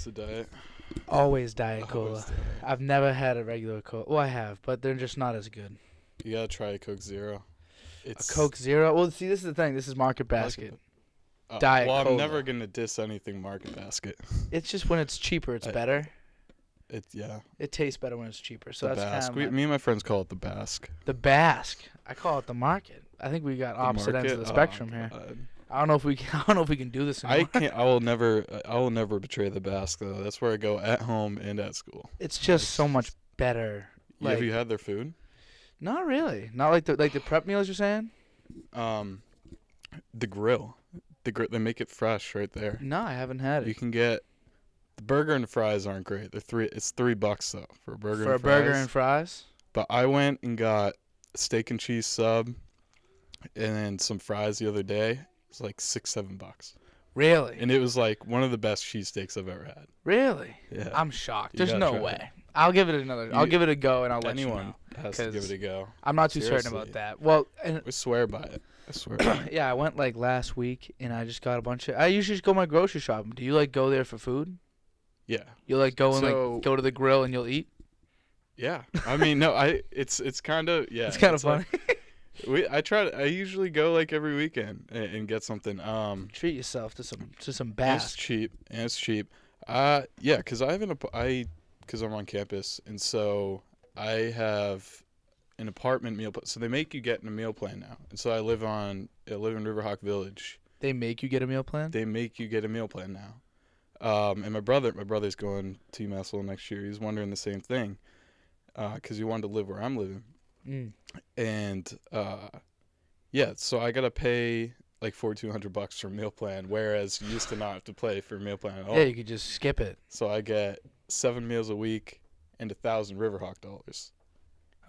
the diet? Always Diet Cola. Always diet. I've never had a regular Cola. Well, I have, but they're just not as good. You gotta try a Coke Zero. A Coke Zero? Well, see, this is the thing. This is Market Basket. Diet Well, Cola. I'm never gonna diss anything Market Basket. It's just when it's cheaper, it's better. Yeah. It tastes better when it's cheaper. So The that's Basque. kind of Me and my friends call it the Basque. the Basque. I call it the Market. I think we got The opposite ends of the Market? spectrum here. I don't know if we can do this anymore. I can't. I will never betray the Basque though. That's where I go at home and at school. It's just so much better. Have you had their food? Not really. Not like the prep meals you're saying? The grill. They make it fresh right there. No, I haven't had it. You can get the burger and fries aren't great. It's $3 though for a burger. For a burger and fries? But I went and got a steak and cheese sub and then some fries the other day. It's like $6-7. Really? And it was like one of the best cheesesteaks I've ever had. Really? Yeah. I'm shocked. You There's gotta no try way. it. I'll give it I'll give it a go and I'll let you know. Anyone has to give it a go. I'm not too certain about that. Well, and I swear by it. I swear by it. yeah, I went like last week and I just got a bunch of. I usually just go my grocery shopping. Do you like go there for food? Yeah. You like go and like go to the grill and you'll eat? Yeah. I mean, no, it's kind of yeah. It's kind of funny. I usually go like every weekend and get something. Treat yourself to some Basque. It's cheap. Yeah, cuz cuz I'm on campus and so I have an apartment meal so they make you get in a meal plan now. And so I live in Riverhawk Village. They make you get a meal plan? They make you get a meal plan now. And my brother's going to UMass next year. He's wondering the same thing. Cuz he wanted to live where I'm living. And yeah, so I gotta pay like $4,200 for a meal plan, whereas you used to not have to pay for a meal plan at all. Yeah, you could just skip it. So I get 7 meals a week and 1,000 Riverhawk dollars.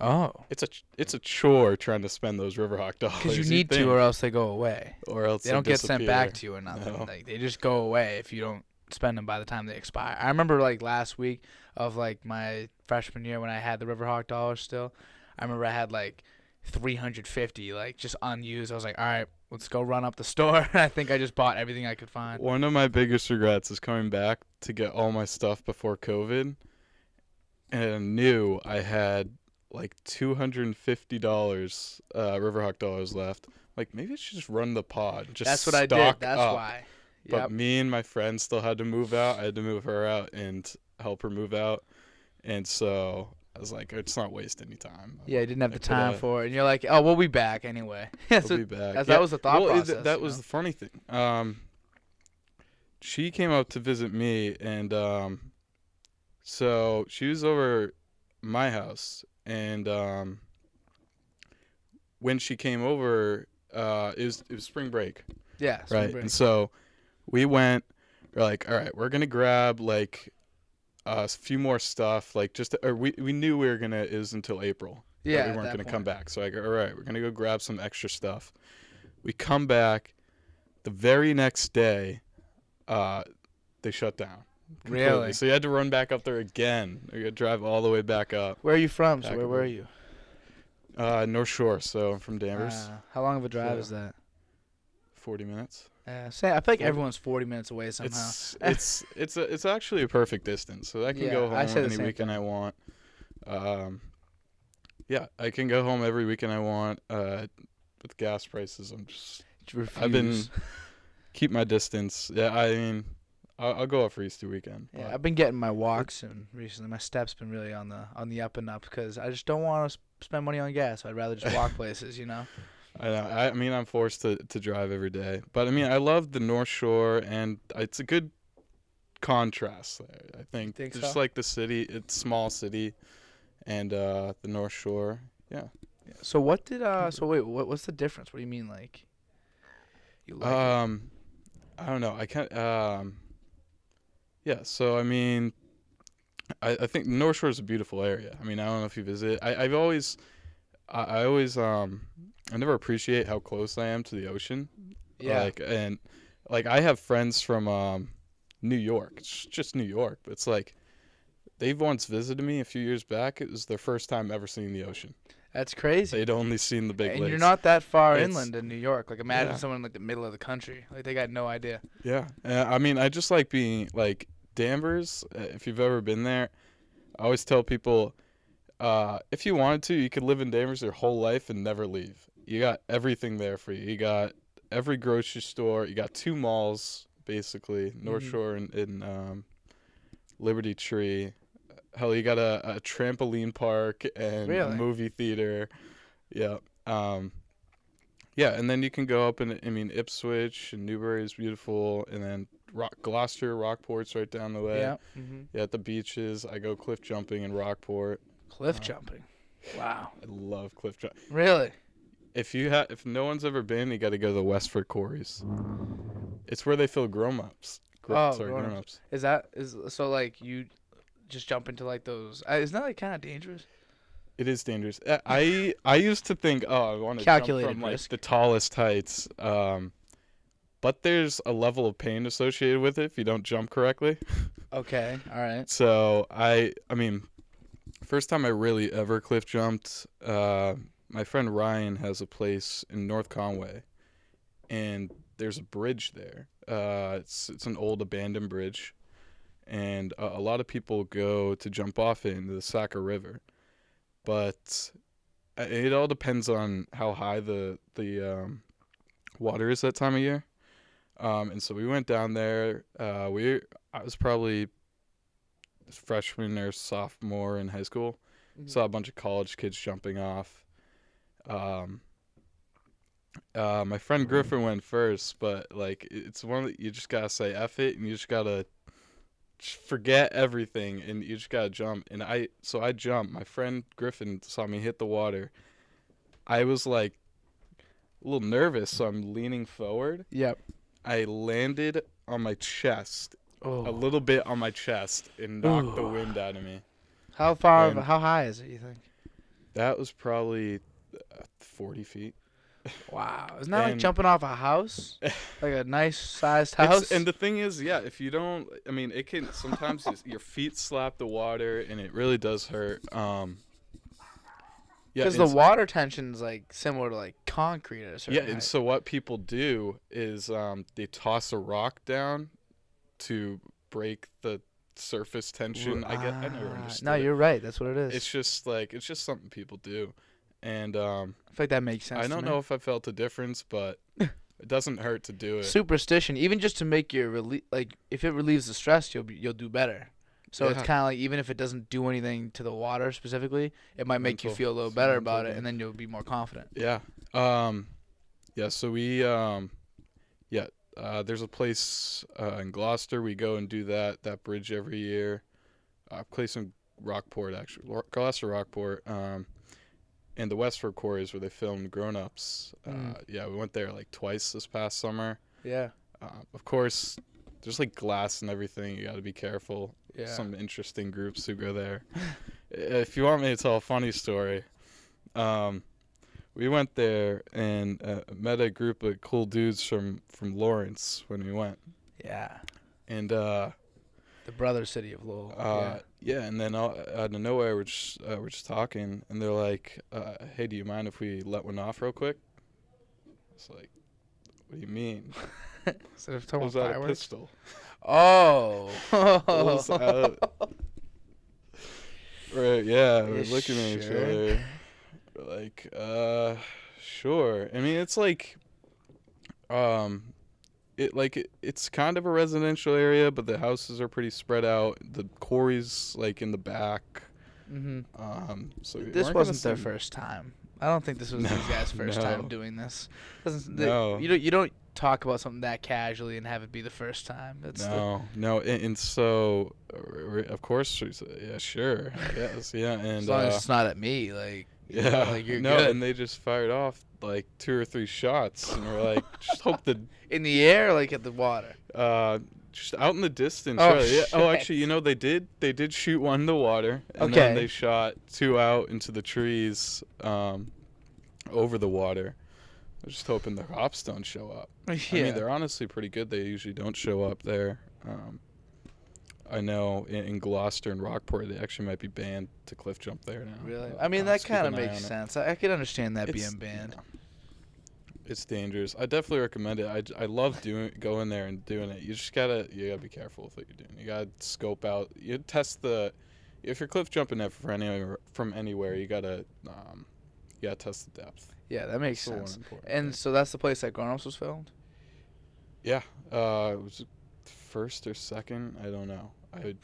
Oh, it's a chore trying to spend those Riverhawk dollars. Because you need to, or else they go away. Or else they don't get sent disappear. back to you or nothing. No. Like they just go away if you don't spend them by the time they expire. I remember like last week of like my freshman year when I had the Riverhawk dollars still. I remember I had like 350 like just unused. I was like, all right, let's go run up the store. I think I just bought everything I could find. One of my biggest regrets is coming back to get all my stuff before COVID, and I knew I had like $250 Riverhawk dollars left. Like maybe I should just run the pod. That's what I did. That's why. But Yep. me and my friend still had to move out. I had to move her out and help her move out, and so I was like, let's not waste any time. Yeah, you didn't have the time for it. And you're like, oh, we'll be back anyway. We'll be back. That was the thought process. That was the funny thing. She came up to visit me, and so she was over my house. And when she came over, it was spring break. Yeah, spring right. break. And so we went. We're like, all right, we're gonna grab like a few more stuff. Like we knew we were gonna. It was until April. Yeah, we weren't gonna come back. So I go, all right, we're gonna go grab some extra stuff. We come back. The very next day, they shut down. Completely. Really? So you had to run back up there again. You had to drive all the way back up. Where are you from? So where were you? North Shore. So I'm from Danvers. How long of a drive is that? 40 minutes. I feel like everyone's 40 minutes away somehow. It's actually a perfect distance. So I can go home any weekend I want. Yeah, I can go home every weekend I want. With gas prices, I've been keep my distance. Yeah, I mean, I'll go out for Easter weekend. Yeah, I've been getting my walks and recently my steps been really on the up and up because I just don't want to spend money on gas. I'd rather just walk places, you know. I mean, I'm forced to drive every day, but I mean, I love the North Shore, and it's a good contrast there. I think just so? like the city, it's small city, and the North Shore, yeah. So what did what's the difference? What do you mean, like? You like it? I don't know. I can't. Yeah. So I mean, I think North Shore is a beautiful area. I mean, I don't know if you visit. I never appreciate how close I am to the ocean. Yeah. I have friends from New York. It's just New York, but it's like they've once visited me a few years back. It was their first time ever seeing the ocean. That's crazy. They'd only seen the big lakes. And you're not that far inland in New York. Like, imagine someone in like the middle of the country. Like, they got no idea. Yeah. I mean, I just like being like Danvers, if you've ever been there, I always tell people, if you wanted to, you could live in Danvers your whole life and never leave. You got everything there for you. You got every grocery store. You got 2 malls, basically, North Shore and Liberty Tree. Hell, you got a trampoline park and a movie theater. Yeah. Yeah, and then you can go up and, I mean, Ipswich and Newbury is beautiful, and then Gloucester, Rockport's right down the way. Yeah. Yeah, at the beaches. I go cliff jumping in Rockport. Cliff jumping. Wow. I love cliff jumping. Really? If no one's ever been, you got to go to the Westford Quarries. It's where they fill grown-ups. Grown-ups. So like you just jump into like those? Isn't that like kind of dangerous? It is dangerous. I used to think, I want to jump from like the tallest heights. But there's a level of pain associated with it if you don't jump correctly. Okay, all right. So I mean, first time I really ever cliff jumped, my friend Ryan has a place in North Conway, and there's a bridge there. It's an old abandoned bridge, and a lot of people go to jump off it into the Saco River. But it all depends on how high the water is that time of year. And so we went down there. I was probably freshman or sophomore in high school. Saw a bunch of college kids jumping off. My friend Griffin went first, but like it's one that you just gotta say F it, and you just gotta forget everything, and you just gotta jump. And I jumped. My friend Griffin saw me hit the water. I was like a little nervous, so I'm leaning forward. Yep. I landed on my chest, a little bit on my chest, and knocked the wind out of me. How high is it, you think? That was probably 40 feet. Wow. Isn't that like jumping off a house? Like a nice sized house? And the thing is, yeah, if you don't, I mean, it can sometimes your feet slap the water, and it really does hurt. Because the water tension is like similar to like concrete at a certain height. And so what people do is they toss a rock down to break the surface tension. I never understood. No, you're right. That's what it is. It's just something people do, and I feel like that makes sense. I don't know if I felt a difference, but it doesn't hurt to do it. Superstition, even just to make your if it relieves the stress, you'll do better. So it's kind of like, even if it doesn't do anything to the water specifically, it might make you feel a little better about it, and then you'll be more confident. Yeah. So we there's a place in Gloucester. We go and do that bridge every year. Place in Rockport, actually, Gloucester, Rockport. And the Westford Quarries where they filmed Grown Ups. We went there like twice this past summer. Yeah. Of course, there's like glass and everything. You got to be careful. Yeah. Some interesting groups who go there. If you want me to tell a funny story, we went there and met a group of cool dudes from Lawrence when we went. Yeah. And the brother city of Lowell. And then out of nowhere we're just talking, and they're like, "Hey, do you mind if we let one off real quick?" It's like, "What do you mean?" So if pulls out a pistol. Oh. Pulls out. Right, yeah, we're looking at each other. We're like, sure. I mean, it's like, it's kind of a residential area, but the houses are pretty spread out. The quarry's like in the back. Mm-hmm. So this wasn't their first time. I don't think this was these guys' first time doing this. You don't talk about something that casually and have it be the first time. And so of course, yeah, sure, yes, yeah, and as long as it's not at me, like, you're good. And they just fired off like 2 or 3 shots, and we're like, just hope in the air, like at the water. Just out in the distance. Oh, really. shit. Oh, actually, they did shoot one in the water, and then they shot 2 out into the trees, over the water. I'm just hoping the cops don't show up. Yeah. I mean, they're honestly pretty good. They usually don't show up there. I know in Gloucester and Rockport, they actually might be banned to cliff jump there now. Really? I mean, that kind of makes sense. I could understand that being banned. It's dangerous. I definitely recommend it. I love going there and doing it. You gotta be careful with what you're doing. You gotta scope out. You test the. If you're cliff jumping it from anywhere, you gotta test the depth. Yeah, that makes That's the sense. one important And thing. so that's the place that Grown Ups was filmed? Yeah. It was first or second. I don't know. I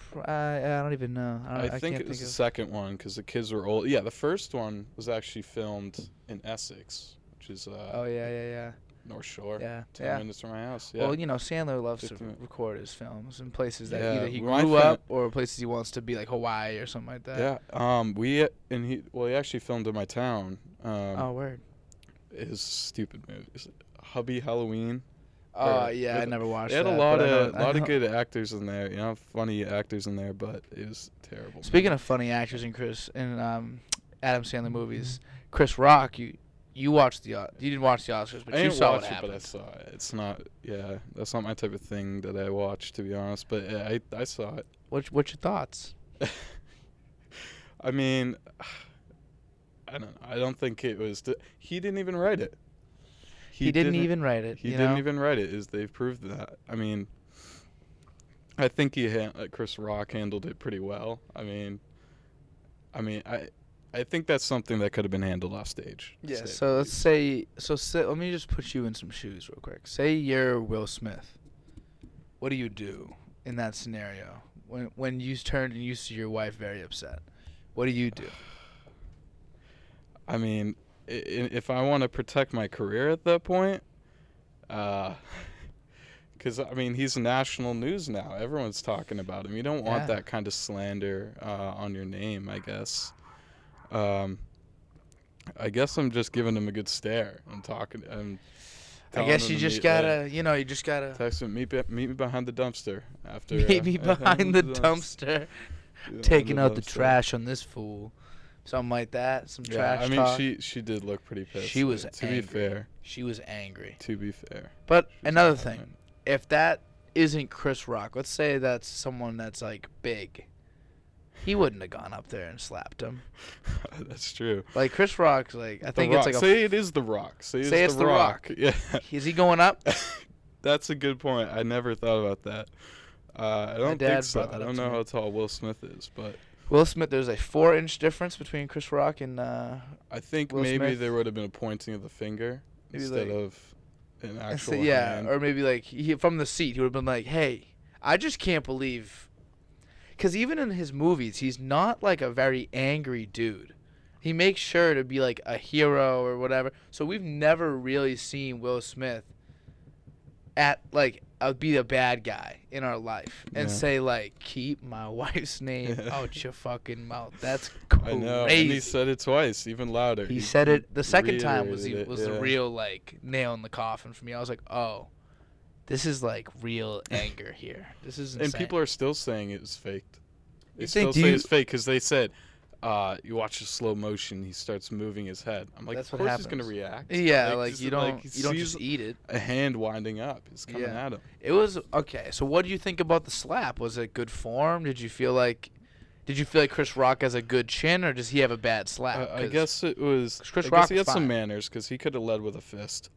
don't even know. I think it was the second one because the kids were old. Yeah, the first one was actually filmed in Essex, which is Oh, yeah. North Shore. Yeah. 10 minutes from my house. Yeah. Well, Sandler loves to 15 minutes. record his films in places that Yeah, either he my grew up or places he wants to be, like Hawaii or something like that. Yeah. He actually filmed in my town. Oh, word. His stupid movies, Hubby Halloween. Oh, yeah, I never watched that. They had a lot of good actors in there. Funny actors in there, but it was terrible. Speaking of funny actors in Adam Sandler movies, Chris Rock, you watched you didn't watch the Oscars, but you saw what happened. But I saw it. It's not. Yeah, that's not my type of thing that I watch, to be honest. But yeah, I saw it. What's your thoughts? I mean, I don't know. I don't think it was. He didn't even write it. He didn't even write it. He didn't even write it. They've proved that. I mean, I think Chris Rock handled it pretty well. I think that's something that could have been handled off stage. Yeah. So let's say. Let me just put you in some shoes real quick. Say you're Will Smith. What do you do in that scenario when you turned and you see your wife very upset? What do you do? I mean, if I want to protect my career at that point, because he's national news now. Everyone's talking about him. You don't want that kind of slander on your name, I guess. I guess I'm just giving him a good stare. I guess you just gotta, text him, meet me behind the dumpster after. Meet me behind the dumpster, taking out the trash on this fool. Something like that, some trash talk. She did look pretty pissed. She was to angry. be fair. She was angry. To be fair. But another thing, if that isn't Chris Rock, let's say that's someone that's like big, he wouldn't have gone up there and slapped him. That's true. Like Chris Rock's like, I think it's like say it is The Rock. Say it's The Rock. Yeah. Is he going up? That's a good point. I never thought about that. I don't think so. I don't know how tall Will Smith is, but. Will Smith, there's a 4-inch difference between Chris Rock and I think Will maybe Smith. There would have been a pointing of the finger instead of an actual hand. Or maybe like from the seat, he would have been like, hey, I just can't believe. Because even in his movies, he's not like a very angry dude. He makes sure to be like a hero or whatever. So we've never really seen Will Smith be a bad guy in our life and say like, keep my wife's name out your fucking mouth. That's crazy. I know. And he said it twice, even louder. He said it the second time was the real like nail in the coffin for me. I was like, oh, this is like real anger here. This is insane. And people are still saying it was faked. They say it's fake because they said, you watch the slow motion, he starts moving his head. I'm like, that's of course he's gonna react. Yeah, like you don't just eat it. A hand winding up, it's coming at him. It was okay. So what do you think about the slap? Was it good form? Did you feel like Chris Rock has a good chin, or does he have a bad slap? I guess it was. Chris Rock he had fine. some manners because he could have led with a fist.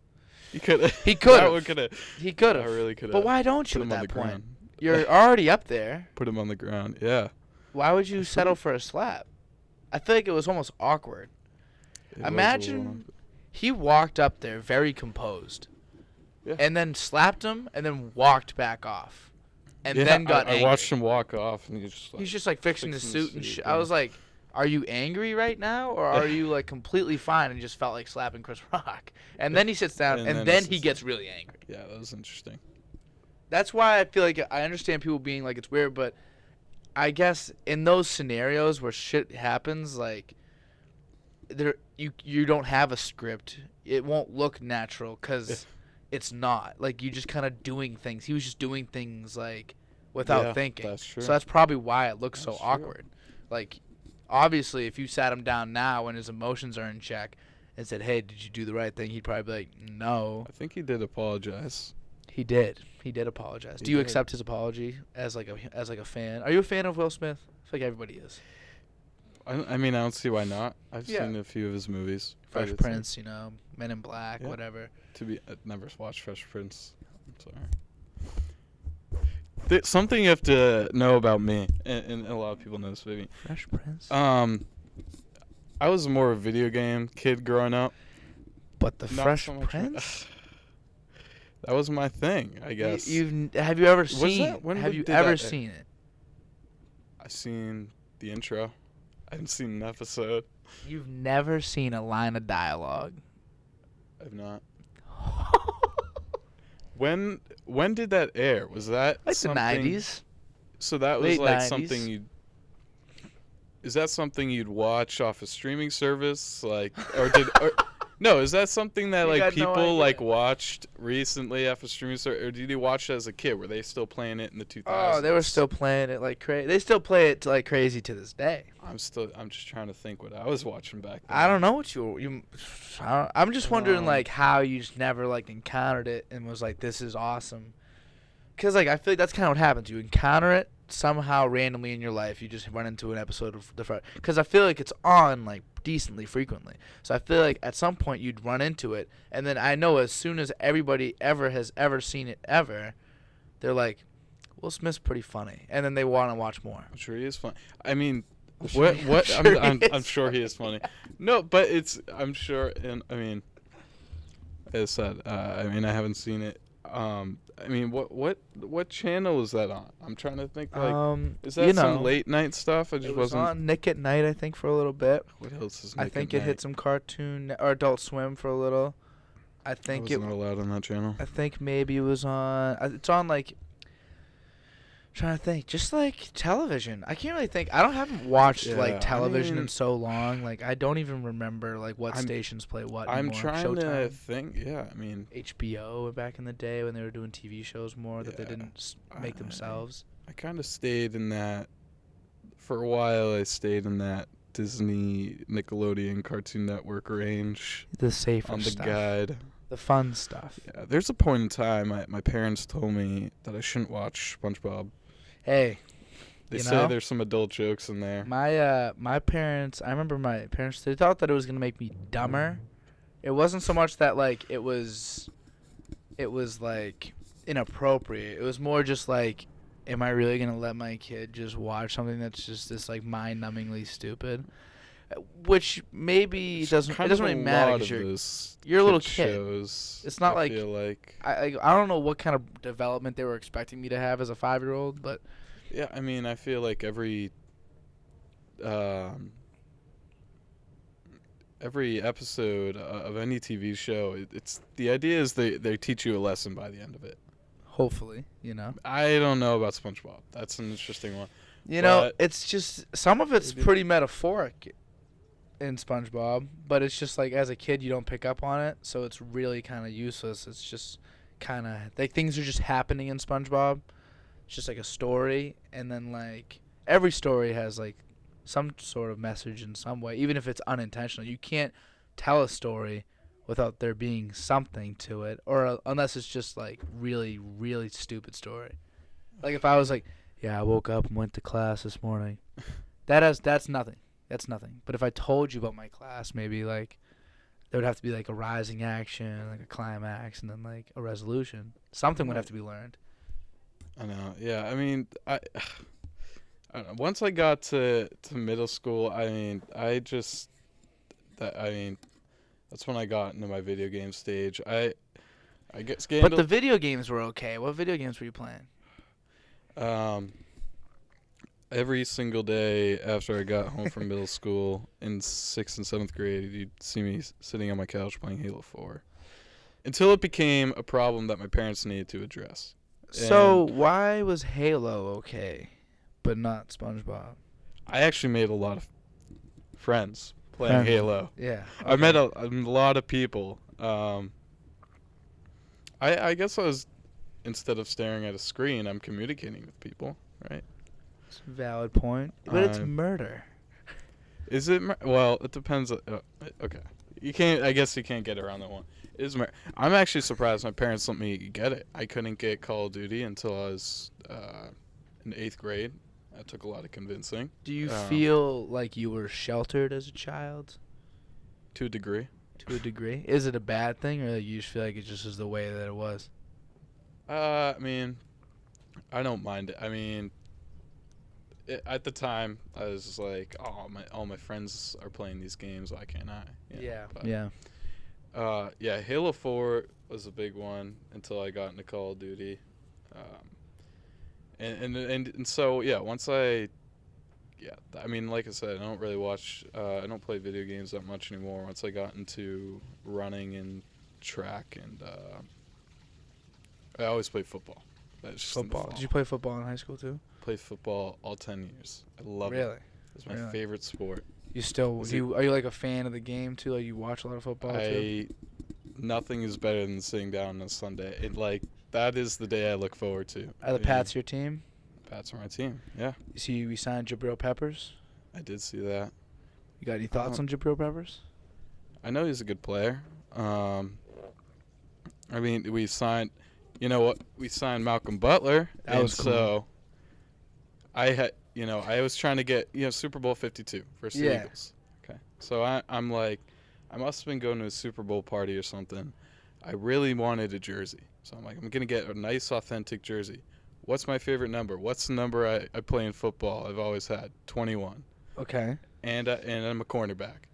He could have. He could have. He could have. I really could have. But why don't you at that point? You're already up there. Put him on the ground. Yeah. Why would you settle for a slap? I feel like it was almost awkward. Imagine he walked up there very composed, and then slapped him, and then walked back off, and then got angry. I watched him walk off, and he's just like fixing his suit and shit. I was like, are you angry right now, or are you like completely fine and just felt like slapping Chris Rock? And then he sits down, and then he gets really angry. Yeah, that was interesting. That's why I feel like I understand people being like it's weird, but I guess in those scenarios where shit happens, like you don't have a script. It won't look natural because it's not. Like you just kind of doing things. He was just doing things like without thinking. That's true. So that's probably why it looks so awkward. Like obviously, if you sat him down now when his emotions are in check and said, "Hey, did you do the right thing?" He'd probably be like, "No." I think he did apologize. He did. He did apologize. Do you accept his apology as like a fan? Are you a fan of Will Smith? I feel like everybody is. I mean, I don't see why not. I've Yeah. seen a few of his movies. Fresh but Prince, Men in Black, Yeah. whatever. I've never watched Fresh Prince. I'm sorry. Something you have to know about me, and a lot of people know this about me. Fresh Prince. I was more a video game kid growing up. But the Not Fresh so much Prince? That was my thing, I guess. Have you ever seen? Have you ever seen it? I've seen the intro. I haven't seen an episode. You've never seen a line of dialogue. I've not. When did that air? Was that like something? the 90s? So that was Late like 90s. something you'd. Is that something you'd watch off a streaming service, like, or did? No, is that something that You like got no people idea. like watched recently off a streaming service, or did you watch it as a kid? Were they still playing it in the 2000s? Oh, they were still playing it like crazy. They still play it like crazy to this day. I'm just trying to think what I was watching back then. I don't know what I'm just wondering like how you just never like encountered it and was like, this is awesome. Cause like I feel like that's kind of what happens. You encounter it somehow randomly in your life. You just run into an episode of the Fresh. Cause I feel like it's on like decently frequently. So I feel like at some point you'd run into it, and then I know as soon as everybody has ever seen it ever, they're like, Will Smith's pretty funny, and then they want to watch more. I'm sure he is funny. I mean, I'm sure he is funny. No, but I'm sure, and I mean, as I said, I mean, I haven't seen it. I mean, what channel is that on? I'm trying to think. Like, is that some late night stuff? I just it was wasn't. on Nick at Night, I think, for a little bit. What else is Nick I think at it Night? hit some Cartoon or Adult Swim for a little. I think I wasn't allowed on that channel. I think maybe it was on. It's on like. Trying to think, just like television. I can't really think. Haven't watched like television in so long. Like I don't even remember like what stations play what. I'm anymore. trying to Showtime, think. Yeah, I mean HBO back in the day when they were doing TV shows more that they didn't make themselves. I kind of stayed in that for a while. I stayed in that Disney, Nickelodeon, Cartoon Network range. The safer on the stuff. guide. The fun stuff. Yeah, there's a point in time my parents told me that I shouldn't watch SpongeBob. Hey, they say there's some adult jokes in there. My parents, I remember my parents, they thought that it was gonna make me dumber. It wasn't so much that like it was like inappropriate. It was more just like, am I really gonna let my kid just watch something that's just this like mind-numbingly stupid? Which maybe it doesn't really matter because you're a little kid. Shows, it's not I like feel like I don't know what kind of development they were expecting me to have as a 5-year-old, but yeah, I mean, I feel like every episode of any TV show, it's the idea is they teach you a lesson by the end of it. Hopefully, I don't know about SpongeBob. That's an interesting one. It's just some of it's pretty metaphoric in SpongeBob, but it's just like as a kid you don't pick up on it, so it's really kind of useless. It's just kind of like things are just happening in SpongeBob. It's just like a story, and then like every story has like some sort of message in some way, even if it's unintentional. You can't tell a story without there being something to it, or unless it's just like really, really stupid story. Like if I was like, yeah, I woke up and went to class this morning. That's nothing. That's nothing. But if I told you about my class, maybe like there would have to be like a rising action, like a climax, and then like a resolution. Something would have to be learned. I know. Yeah. I mean, I don't know. Once I got to middle school, I mean, that's when I got into my video game stage. I guess. But the video games were okay. What video games were you playing? Every single day after I got home from middle school in 6th and 7th grade, you'd see me sitting on my couch playing Halo 4. Until it became a problem that my parents needed to address. So why was Halo okay, but not SpongeBob? I actually made a lot of friends playing Halo. Yeah. Okay. I met a lot of people. I guess instead of staring at a screen, I'm communicating with people, right? It's a valid point, but it's murder. Is it? Well, it depends. Okay, I guess you can't get around that one. I'm actually surprised my parents let me get it. I couldn't get Call of Duty until I was in 8th grade. That took a lot of convincing. Do you feel like you were sheltered as a child? To a degree. To a degree? Is it a bad thing, or you just feel like it just is the way that it was? I mean, I don't mind it. I mean, at the time, I was just like, oh, all my friends are playing these games. Why can't I? Yeah, Halo 4 was a big one until I got into Call of Duty. And so, yeah, once I mean, like I said, I don't really watch, I don't play video games that much anymore. Once I got into running and track, and I always played football. That's just football. Did you play football in high school too? Played football all 10 years. I love it. Really? It's my favorite sport. You still, are you like a fan of the game too? Like you watch a lot of football too? Nothing is better than sitting down on a Sunday. That is the day I look forward to. Are the Pats your team? Pats are my team, yeah. You see we signed Jabril Peppers? I did see that. You got any thoughts on Jabril Peppers? I know he's a good player. I mean, we signed, you know what? We signed Malcolm Butler. That was cool. So I was trying to get, Super Bowl 52 versus the Eagles. Okay. So I'm like, I must have been going to a Super Bowl party or something. I really wanted a jersey. So I'm like, I'm going to get a nice, authentic jersey. What's my favorite number? What's the number I play in football? I've always had 21. Okay. And I'm a cornerback.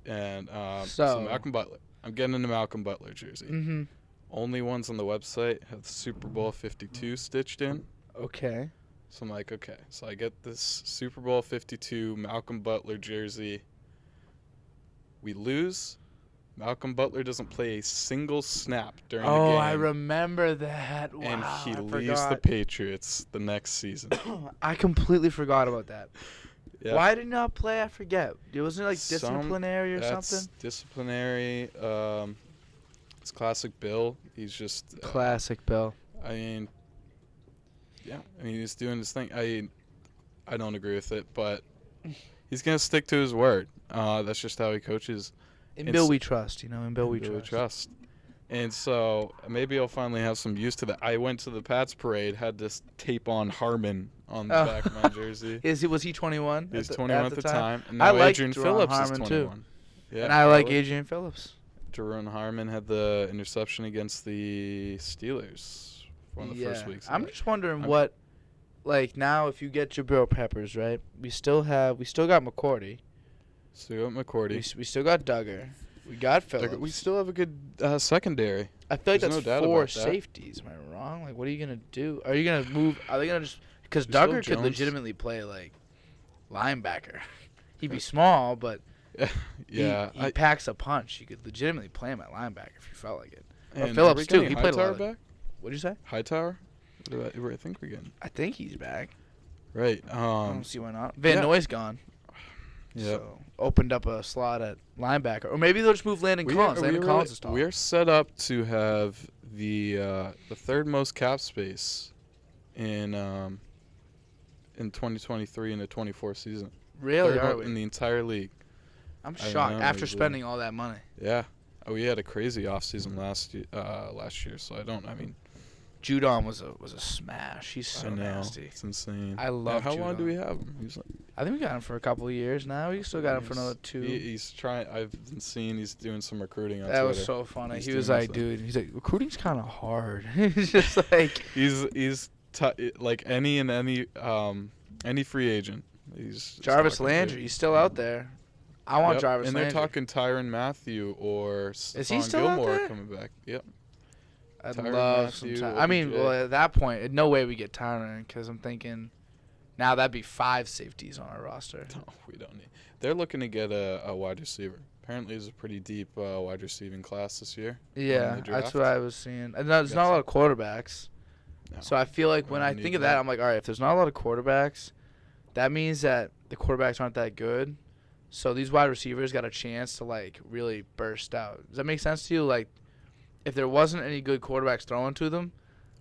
And so Malcolm Butler. I'm getting a Malcolm Butler jersey. Mm-hmm. Only ones on the website have the Super Bowl 52 stitched in. Okay. So I'm like, okay. So I get this Super Bowl 52 Malcolm Butler jersey. We lose. Malcolm Butler doesn't play a single snap during the game. Oh, I remember that. Wow, and he leaves the Patriots the next season. I completely forgot about that. Yeah. Why did he not play? I forget. Wasn't it like disciplinary or something? Disciplinary. It's classic Bill. He's just classic Bill. I mean, yeah. I mean, he's doing his thing. I don't agree with it, but he's gonna stick to his word. That's just how he coaches. In Bill we trust, In Bill we trust. And so maybe I'll finally have some use to that. I went to the Pats parade, had this tape on Harmon on the back of my jersey. Was he 21? He was 21 at the time. And now Adrian Phillips is 21. Too. Yeah, and I like Adrian Phillips. Jerome Harmon had the interception against the Steelers one of the first weeks. I'm just wondering what, like now if you get Jabril Peppers, right? We still got McCourty. We still got Duggar. We got Phillips. We still have a good secondary. I feel like that's four safeties. Am I wrong? Like, what are you gonna do? Are you gonna move? Are they gonna just? Because Duggar could legitimately play like linebacker. He'd be small, but he packs a punch. You could legitimately play him at linebacker if you felt like it. And Phillips too. He played a lot. Back? What'd you say? Hightower? I think we're getting. I think he's back. Right. I don't see why not. Van Noy's gone. Yeah. So opened up a slot at linebacker, or maybe they'll just move Landon Collins. Landon Collins is tall. We're set up to have the third most cap space in 2023 and the 24 season. Really? Are we? In the entire league. I'm shocked after spending all that money. Yeah. We had a crazy offseason last year, so I mean. Judon was a smash. He's so nasty. It's insane. I love How Judon. long do we have him? I think we got him for a couple of years now. We still got him for another 2. He's trying. I've been seeing he's doing some recruiting on Twitter. That was so funny. He was like, dude, he's like, recruiting's kind of hard. He's just like. Like any free agent. Jarvis Landry. He's still out there. I want Jarvis Landry. And they're talking Tyrann Mathieu or is he still Gilmore out there? coming back. Yep. I'd love some time. I mean, well, at that point, no way we get Tyrann because I'm thinking now that'd be 5 safeties on our roster. No, we don't need. They're looking to get a wide receiver. Apparently, there's a pretty deep wide receiving class this year. Yeah, that's what I was seeing. And there's not a lot of quarterbacks. No, so I feel like when I think of that, I'm like, all right, if there's not a lot of quarterbacks, that means that the quarterbacks aren't that good. So these wide receivers got a chance to, like, really burst out. Does that make sense to you? Like, if there wasn't any good quarterbacks throwing to them,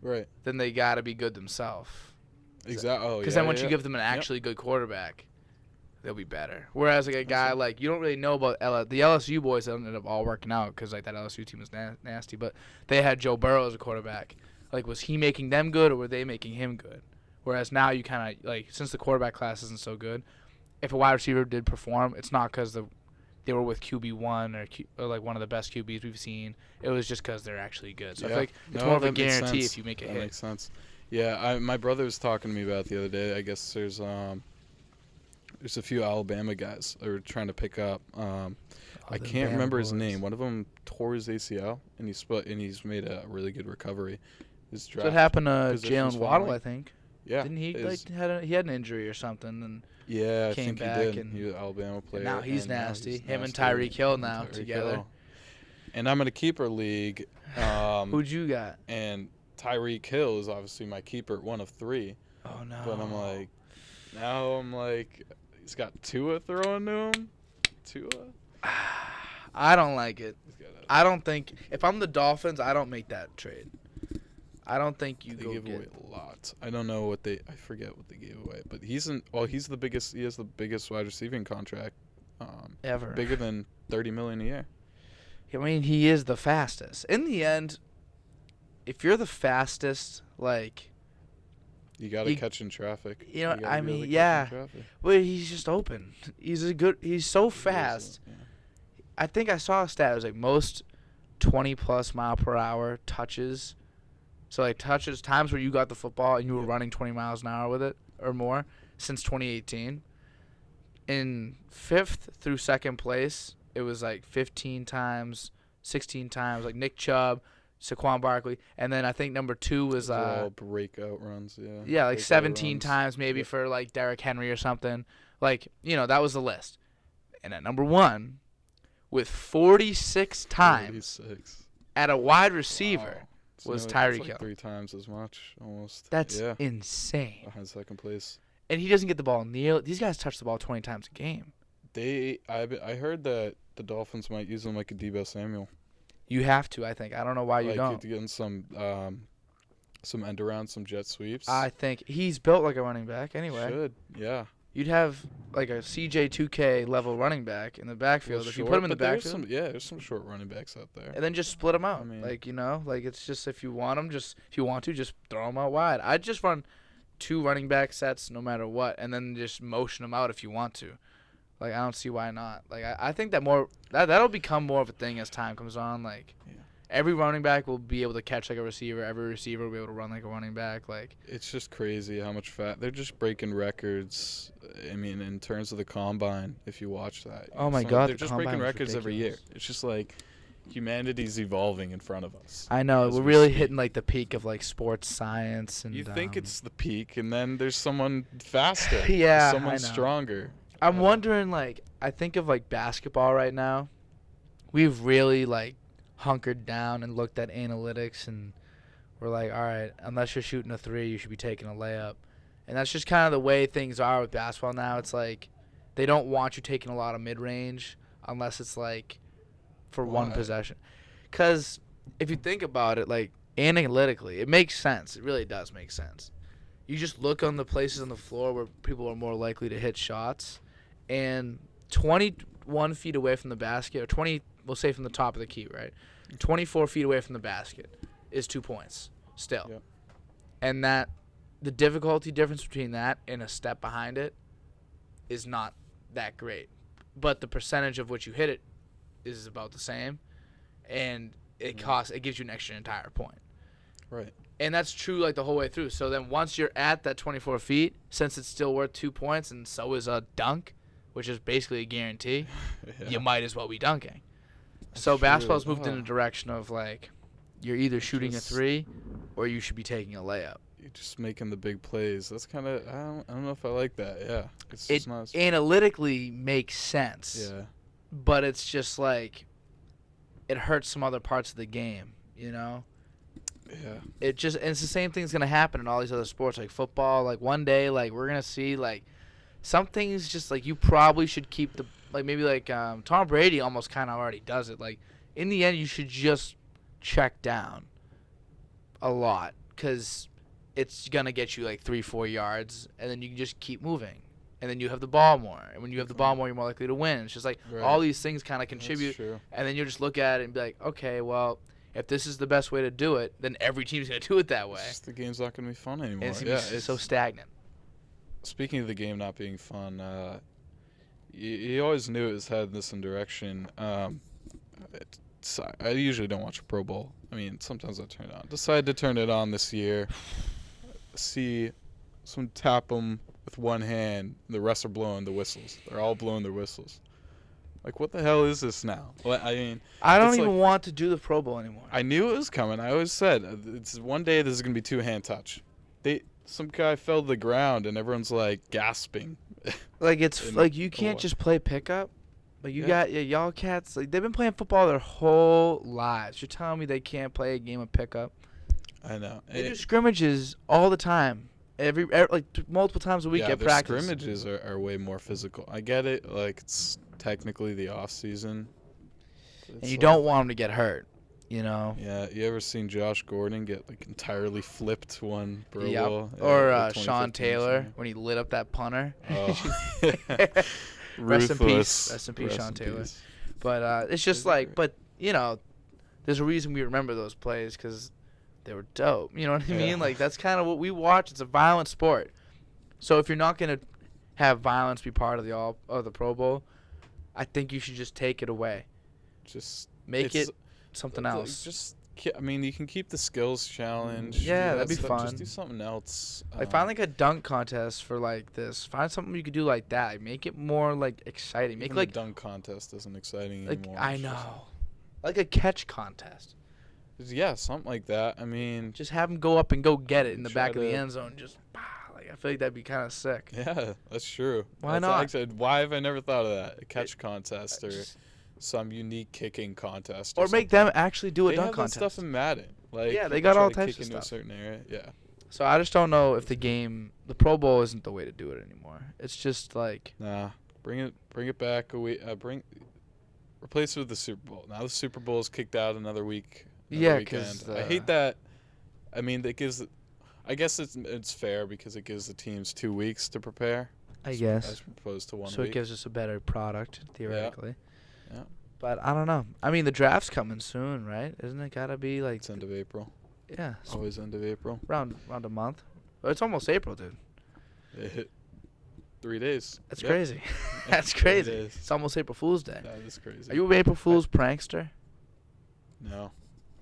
right, then they got to be good themselves. Exactly. Because then once you give them an actually good quarterback, they'll be better. Whereas, like, a guy, like, you don't really know about the LSU boys that ended up all working out because, like, that LSU team was nasty. But they had Joe Burrow as a quarterback. Like, was he making them good or were they making him good? Whereas now you kind of, like, since the quarterback class isn't so good, if a wide receiver did perform, it's not because they were with QB1 or like one of the best QBs we've seen. It was just because they're actually good. So I feel like it's more of a guarantee if you make a hit. That makes sense. Yeah, my brother was talking to me about it the other day. I guess there's a few Alabama guys that were trying to pick up. I can't remember his name. One of them tore his ACL, and he's made a really good recovery. His draft so it happened to Jalen Waddle, I think. Yeah. Didn't he he had an injury or something and I came think back he did. and he was an Alabama player. Now he's nasty. Him and Tyreek Hill now together. Hill. And I'm in a keeper league. Who'd you got? And Tyreek Hill is obviously my keeper at 1 of 3. Oh no. But I'm like, he's got Tua throwing to him. Tua. I don't like it. I don't think if I'm the Dolphins, I don't make that trade. I don't think you go give away a lot. I don't know I forget what they gave away, but he has the biggest wide receiving contract ever. Bigger than $30 million a year. I mean, he is the fastest. In the end, if you're the fastest, like, you got to catch in traffic. You know, I mean, yeah. Well, he's just open. He's so fast. Yeah. I think I saw a stat. It was like most 20+ mile per hour touches. So, like, times where you got the football and you were running 20 miles an hour with it or more since 2018. In 5th through 2nd place, it was, like, 15 times, 16 times, like Nick Chubb, Saquon Barkley. And then I think number 2 was all breakout runs, yeah. Yeah, like 17 times maybe for, like, Derrick Henry or something. Like, you know, that was the list. And at number 1, with 46 times at a wide receiver. Wow. Was Tyreek Hill. 3 times as much, almost. That's insane. Behind 2nd place. And he doesn't get the ball near. These guys touch the ball 20 times a game. I heard that the Dolphins might use him like a Deebo Samuel. You have to, I think. I don't know why you don't. Like getting some end around, some jet sweeps. I think he's built like a running back anyway. Should, yeah. You'd have like a CJ2K level running back in the backfield. If you put him in the backfield. There's some short running backs out there. And then just split them out. I mean, like, you know, like it's just if you want them, just throw them out wide. I'd just run 2 running back sets no matter what, and then just motion them out if you want to. Like, I don't see why not. Like, I think that'll become more of a thing as time comes on. Like, every running back will be able to catch like a receiver. Every receiver will be able to run like a running back. Like, it's just crazy how much they're just breaking records. I mean, in terms of the combine, if you watch that. Oh my God, they're just breaking records every year. It's just like humanity's evolving in front of us. I know we're really hitting like the peak of like sports science, and you think it's the peak, and then there's someone faster. Yeah, someone stronger. I'm wondering, like, I think of like basketball right now. We've really like hunkered down and looked at analytics, and we're like, all right, unless you're shooting a 3, you should be taking a layup. And that's just kind of the way things are with basketball now. It's like they don't want you taking a lot of mid-range unless it's like for one possession. Because if you think about it, like analytically, it makes sense. It really does make sense. You just look on the places on the floor where people are more likely to hit shots, and 21 feet away from the basket, or 20, we'll say from the top of the key, right? 24 feet away from the basket is 2 points still. Yep. And the difficulty difference between that and a step behind it is not that great. But the percentage of which you hit it is about the same, and it gives you an extra entire point. Right. And that's true like the whole way through. So then once you're at that 24 feet, since it's still worth 2 points and so is a dunk, which is basically a guarantee, you might as well be dunking. So basketball's moved in a direction of like you're either shooting a 3 or you should be taking a layup. You're just making the big plays. That's kind of I don't know if I like that. Yeah. It analytically makes sense. Yeah. But it's just like it hurts some other parts of the game, you know? Yeah. It's the same thing's going to happen in all these other sports like football. Like one day like we're going to see like some things just like you probably should keep the like maybe like Tom Brady almost kind of already does it. Like in the end you should just check down a lot cuz it's going to get you like 3-4 yards and then you can just keep moving. And then you have the ball more. And when you have the ball more, you're more likely to win. It's just like all these things kind of contribute. And then you just look at it and be like, okay, well, if this is the best way to do it, then every team's going to do it that way. It's just the game's not going to be fun anymore. And it's going to be so stagnant. Speaking of the game not being fun, you always knew it was heading this in direction. I usually don't watch a Pro Bowl. I mean, sometimes I turn it on. Decided to turn it on this year. See someone tap them with one hand, and the rest are blowing the whistles. They're all blowing their whistles. Like, what the hell is this now? Well, I mean, I don't even want to do the Pro Bowl anymore. I knew it was coming. I always said, it's one day this is going to be two-hand touch. Some guy fell to the ground, and everyone's, like, gasping. Like, it's like you can't just play pickup. Like, you got y'all cats, like, they've been playing football their whole lives. You're telling me they can't play a game of pickup? I know. They do scrimmages all the time. Every like multiple times a week at practice. Scrimmages are way more physical. I get it. Like, it's technically the off season. And you don't want them to get hurt, you know? Yeah. You ever seen Josh Gordon get, like, entirely flipped one Pro Bowl? Or Sean Taylor when he lit up that punter. Oh. Rest in peace. Rest in peace, Sean Taylor. But it's just like, but, you know, there's a reason we remember those plays because they were dope. You know what I mean? Like, that's kind of what we watch. It's a violent sport. So if you're not going to have violence be part of the Pro Bowl, I think you should just take it away. Just make it something else. I mean, you can keep the skills challenge. Yeah, that'd be fun. Just do something else. Like, find like a dunk contest for like this. Find something you could do like that. Like, make it more like exciting. Make like the dunk contest isn't exciting like, anymore. I know. Like a catch contest. Yeah, something like that. I mean, just have them go up and go get it in the back of the end zone. Just like, I feel like that'd be kind of sick. Yeah, that's true. Why not? Actually, why have I never thought of that? A catch contest or some unique kicking contest. Or make them actually do a dunk contest. They have that stuff in Madden. Like, yeah, they got all types of stuff. stuff. A certain area. Yeah. So I just don't know if the Pro Bowl isn't the way to do it anymore. It's just like, nah, bring it back a week. Replace it with the Super Bowl. Now the Super Bowl is kicked out another week. Because I hate that. I mean, that gives. I guess it's fair because it gives the teams 2 weeks to prepare. I guess. As opposed to 1 week. So it gives us a better product theoretically. Yeah. But I don't know. I mean, the draft's coming soon, right? Isn't it gotta be like? It's end of April. Yeah. Always end of April. Around a month. Well, it's almost April, dude. It hit 3 days. That's crazy. That's crazy. It's almost April Fool's Day. That is crazy. Are you an April Fool's prankster? No.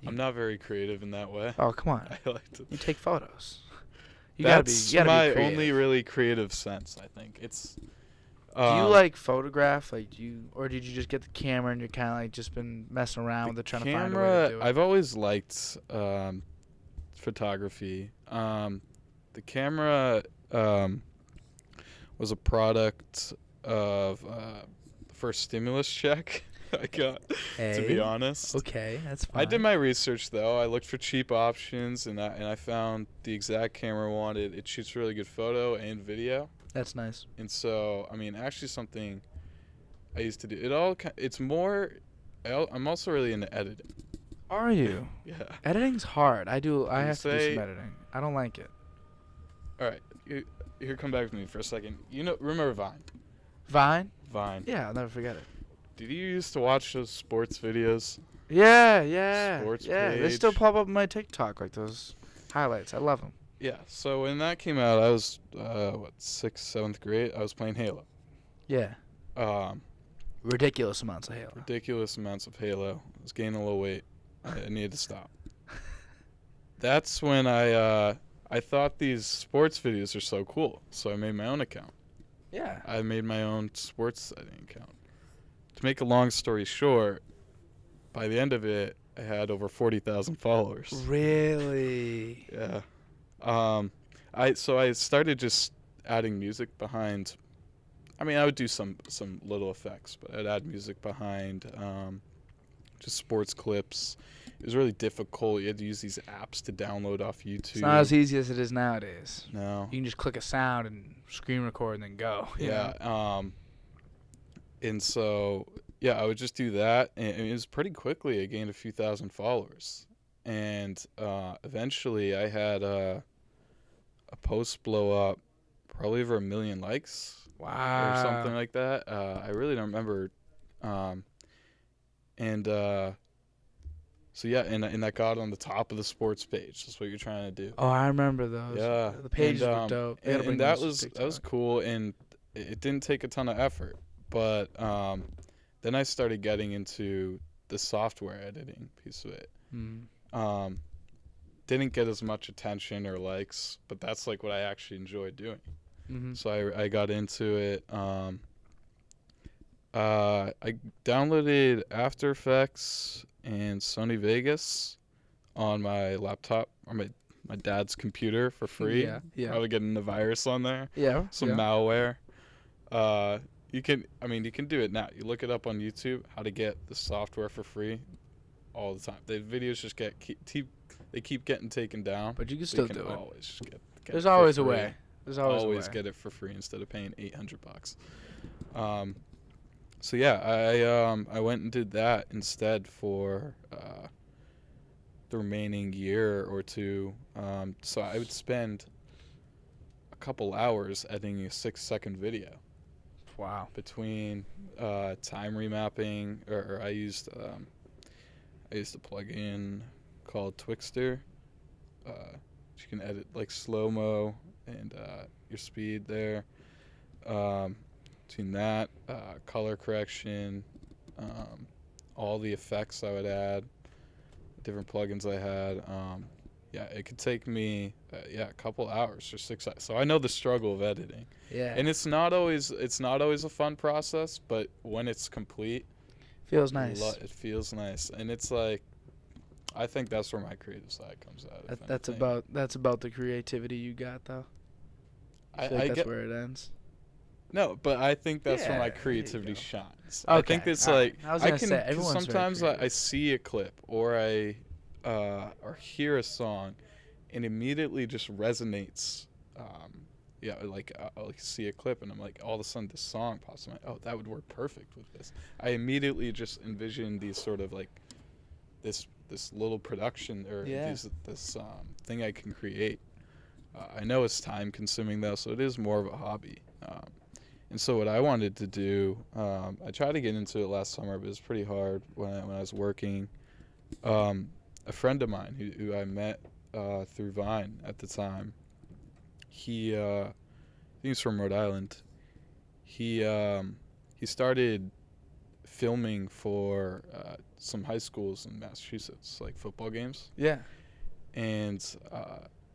I'm not very creative in that way. Oh, come on. I like to. You take photos. That's you gotta my be only really creative sense, I think. It's. Do you like photograph? Like, or did you just get the camera and you're kind of like just been messing around with it, trying to find a way to do it? I've always liked photography. The camera was a product of the first stimulus check I got, to be honest. Okay, that's fine. I did my research, though. I looked for cheap options, and I found the exact camera I wanted. It shoots really good photo and video. That's nice. And so, I mean, actually something I used to do. It's more, I'm also really into editing. Are you? Yeah. Editing's hard. I have to do some editing. I don't like it. All right. Here, come back with me for a second. Remember Vine? Vine? Vine. Yeah, I'll never forget it. Did you used to watch those sports videos? Yeah. Sports They page. still pop up on my TikTok, like those highlights. I love them. Yeah, so when that came out, I was, 6th, 7th grade. I was playing Halo. Yeah. Ridiculous amounts of Halo. I was gaining a little weight. I needed to stop. That's when I thought these sports videos are so cool, so I made my own account. Yeah. I made my own sports editing account. To make a long story short, by the end of it, I had over 40,000 followers. Really? Yeah. I started just adding music behind. I mean, I would do some little effects, but I'd add music behind just sports clips. It was really difficult. You had to use these apps to download off YouTube. It's not as easy as it is nowadays. No. You can just click a sound and screen record and then go. Yeah. And so, yeah, I would just do that. And it was pretty quickly I gained a few thousand followers. And eventually I had a post blow up probably over 1 million likes. Wow. Or something like that. I really don't remember. So yeah, and I got on the top of the sports page. That's what you're trying to do. Oh, I remember those. Yeah, The pages were dope. They gotta bring and those that to was TikTok. cool, and it didn't take a ton of effort. But then I started getting into the software editing piece of it. Mm. Um, didn't get as much attention or likes, but that's like what I actually enjoy doing. Mm-hmm. So I got into it. I downloaded After Effects and Sony Vegas on my laptop or my dad's computer for free. Yeah. Yeah. Probably getting a virus on there, Yeah. some malware. You can do it now. You look it up on YouTube how to get the software for free all the time. The videos just keep getting taken down. But you can So still you can do it. always just get There's it for always a free. way. There's always a way. Get it for free instead of paying $800. So yeah, I went and did that instead for the remaining year or two. So I would spend a couple hours editing a 6-second video. Wow. Between time remapping, or I used a plugin called Twixter. You can edit like slow mo and your speed there. Between that, color correction, all the effects I would add, different plugins I had. Yeah, it could take me a couple hours or 6 hours. So I know the struggle of editing. Yeah. And it's not always a fun process, but when it's complete, feels nice. It feels nice, and it's like, I think that's where my creative side comes out. That's about the creativity you got, though. I feel like that's where it ends. No, but I think that's where my creativity shines. Okay. I think it's like I can say everyone's sometimes I see a clip or I or hear a song, and immediately just resonates. I'll see a clip and I'm like, all of a sudden this song pops in my, oh, that would work perfect with this. I immediately just envision these sort of like this little production or this thing I can create. I know it's time consuming though, so it is more of a hobby. And so what I wanted to do, I tried to get into it last summer, but it was pretty hard when I was working. A friend of mine who I met through Vine at the time, I think he's from Rhode Island. He started filming for some high schools in Massachusetts, like football games. Yeah. And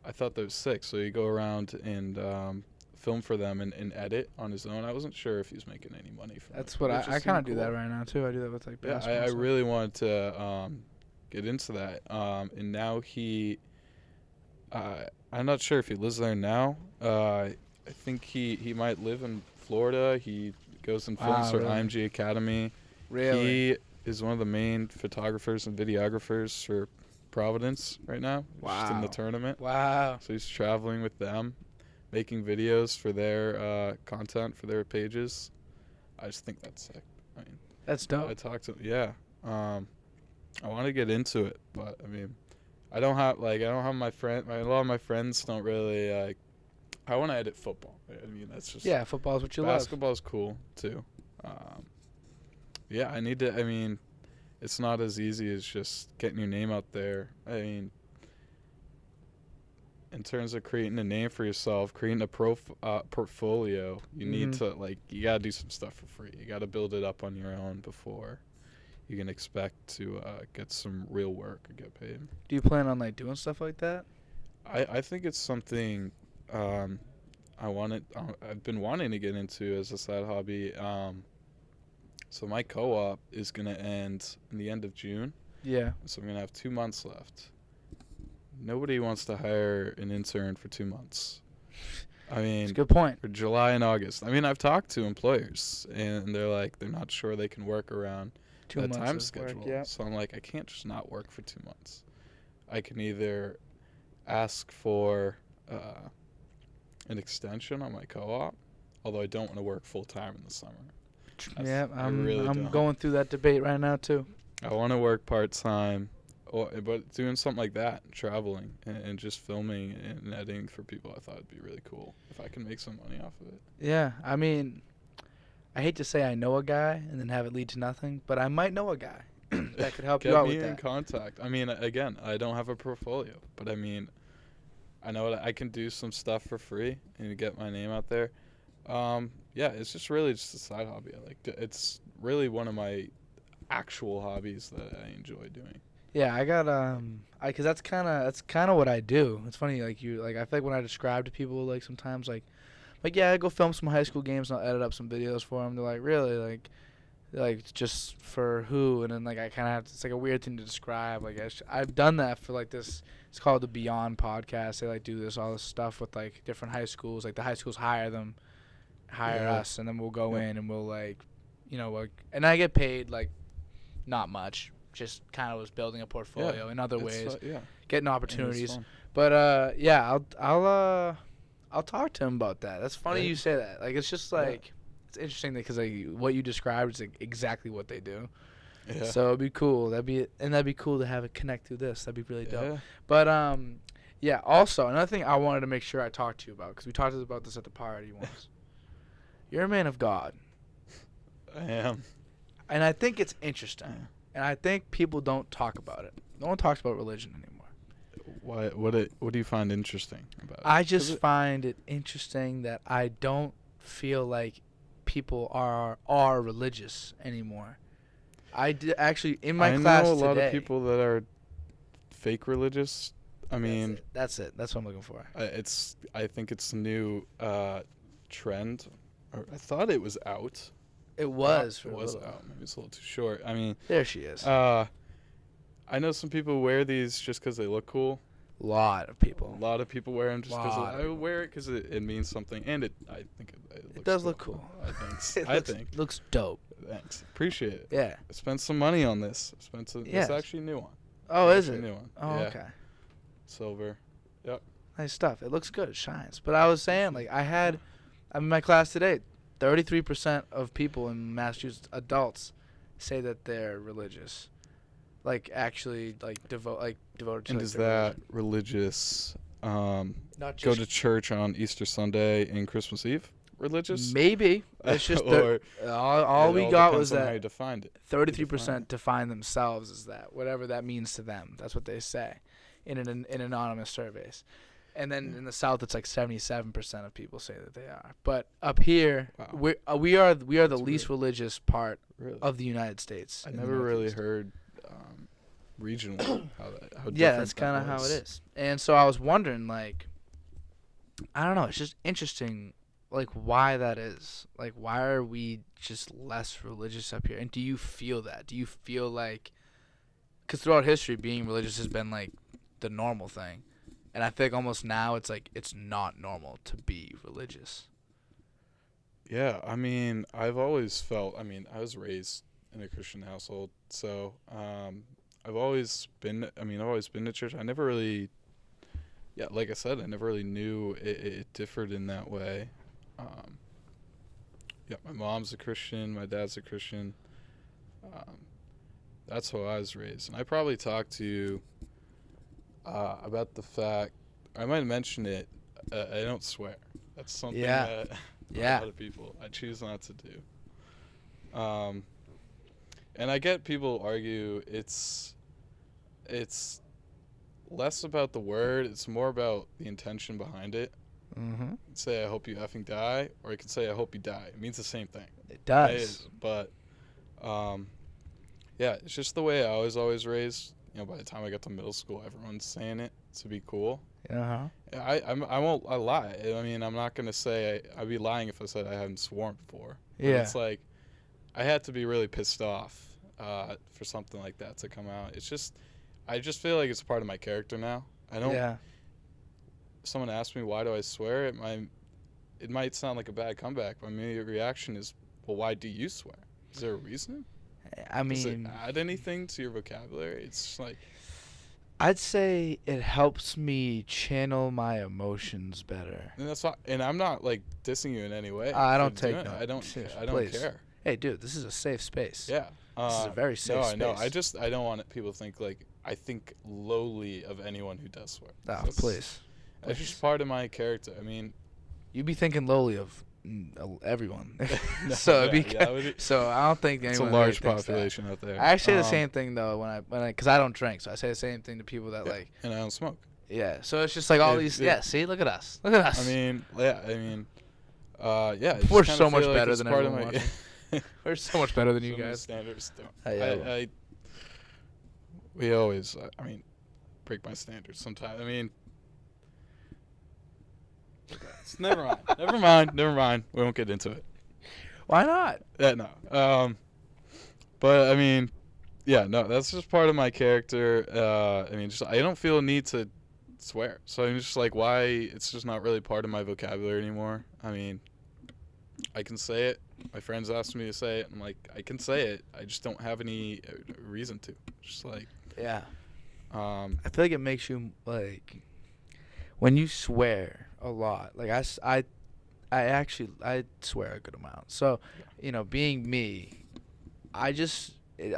I thought that was sick. So he'd go around and film for them and edit on his own. I wasn't sure if he was making any money from it. That's what I kind of do that right now too. I do that with like basketball. Yeah, I really wanted to get into that. And now I'm not sure if he lives there now. I think he might live in Florida. He goes and films for IMG Academy. Really? He is one of the main photographers and videographers for Providence right now. Wow. Just in the tournament. Wow. So he's traveling with them, making videos for their content for their pages. I just think that's sick. I mean, that's dope. I talked to him. Yeah. I want to get into it, but I mean, I don't have my friend. A lot of my friends don't really. I want to edit football. I mean, that's just football is what you love. Basketball's cool too. I need to. I mean, it's not as easy as just getting your name out there. I mean, in terms of creating a name for yourself, creating a portfolio, you need to you gotta do some stuff for free. You gotta build it up on your own before you can expect to get some real work or get paid. Do you plan on like doing stuff like that? I think it's something I've been wanting to get into as a side hobby. So my co-op is gonna end in the end of June. Yeah. So I'm gonna have 2 months left. Nobody wants to hire an intern for 2 months. I mean, that's a good point. For July and August. I mean, I've talked to employers, and they're like, they're not sure they can work around that time schedule. Work, yeah. So I'm like, I can't just not work for 2 months. I can either ask for an extension on my co-op, although I don't want to work full time in the summer. I'm going through that debate right now too. I want to work part time, but doing something like that, traveling and just filming and editing for people, I thought it'd be really cool if I can make some money off of it. Yeah, I mean, I hate to say I know a guy and then have it lead to nothing, but I might know a guy. that could help you Get out me with in that. contact. I mean, again, I don't have a portfolio, but I mean, I know that I can do some stuff for free and get my name out there. Yeah, it's just really just a side hobby. It's really one of my actual hobbies that I enjoy doing. Yeah, I got cause that's kind of what I do. It's funny, like I feel like when I describe to people, like sometimes like yeah, I go film some high school games and I'll edit up some videos for them. They're like, really, like just for who? And then like I kind of have to, it's like a weird thing to describe. Like I've done that for like this. It's called the Beyond podcast. They like do all this stuff with like different high schools. Like the high schools hire us, and then we'll go in and we'll like, and I get paid like not much. Just kind of was building a portfolio in other ways, getting opportunities. But yeah, I'll talk to him about that. That's funny you say that. Like it's just like it's interesting because like what you described is like exactly what they do. Yeah. So it'd be cool. That'd be cool to have it connect through this. That'd be really dope. Yeah. But yeah. Also, another thing I wanted to make sure I talked to you about, because we talked about this at the party once. You're a man of God. I am. And I think it's interesting. Yeah. And I think people don't talk about it. No one talks about religion anymore. Why? What do you find interesting about it? I just find it interesting that I don't feel like people are religious anymore. I did actually in my class today. I know a lot of people that are fake religious. I mean, that's it. That's what I'm looking for. I think it's a new trend. I thought it was out. It was. It was out. Maybe it's a little too short. I mean, there she is. I know some people wear these just because they look cool. A lot of people wear them just because I wear it because it means something, and I think it does look cool. I think it looks dope. Thanks, appreciate it. Yeah, I spent some money on this. It's actually a new one. Oh, is it? New one. Oh, yeah. Okay. Silver. Yep. Nice stuff. It looks good. It shines. But I was saying, like, I'm in my class today. 33% of people in Massachusetts, adults, say that they're religious. Like actually, devoted to. And is that religious? Not just go to church on Easter Sunday and Christmas Eve. Religious? Maybe. It's just all we got was that. How you defined it. 33% define themselves as that, whatever that means to them. That's what they say, in anonymous surveys. And then in the South, it's like 77% of people say that they are. But up here, we are the least religious part of the United States. I never really heard regionally how that's kind of how it is. And so I was wondering, like, I don't know. It's just interesting, like, why that is. Like, why are we just less religious up here? And do you feel that? Do you feel like, because throughout history, being religious has been like the normal thing. And I think almost now it's like it's not normal to be religious. Yeah, I mean, I've always felt, I was raised in a Christian household, so I've always been to church. I never really, like I said, I never really knew it differed in that way. My mom's a Christian, my dad's a Christian. That's how I was raised. And I probably talked to you about the fact, I might mention it, I don't swear. That's something that a lot of people, I choose not to do. And I get people argue it's less about the word, it's more about the intention behind it. Mm-hmm. Say, I hope you effing die, or I could say, I hope you die. It means the same thing. It does. But, it's just the way I was always raised. By the time I got to middle school, everyone's saying it to be cool. Uh-huh. I won't lie. I mean, I'm not going to say I'd be lying if I said I hadn't sworn before. But it's like I had to be really pissed off for something like that to come out. It's just I just feel like it's part of my character now. I don't. Yeah. Someone asked me why do I swear? It might sound like a bad comeback, but my immediate reaction is, well, why do you swear? Is there a reason? Does it add anything to your vocabulary? It's like, I'd say it helps me channel my emotions better. And that's why, and I'm not like dissing you in any way. I don't take no. I don't care. Hey, dude, this is a safe space. Yeah. This is a very safe space. No, I don't want people to think like I think lowly of anyone who does swear. Oh, please. It's just part of my character. I mean, you be thinking lowly of Everyone. No, So so I don't think it's anyone a large really thinks population out there. that. I say the same thing though when I because I don't drink, so I say the same thing to people that like. And I don't smoke. Yeah, so it's just like all these. Yeah, see, look at us. Look at us. I mean, yeah. We're so much better like than part everyone watching. We're so much better than you guys. Standards don't. Yeah. We always, break my standards sometimes. Never mind. We won't get into it. Why not? No. But yeah, no, that's just part of my character. I don't feel a need to swear. So I'm just like, why? It's just not really part of my vocabulary anymore. I can say it. My friends ask me to say it. I'm like, I can say it. I just don't have any reason to. Just like. Yeah. I feel like it makes you like when you swear a lot. Like I swear a good amount. So, being me,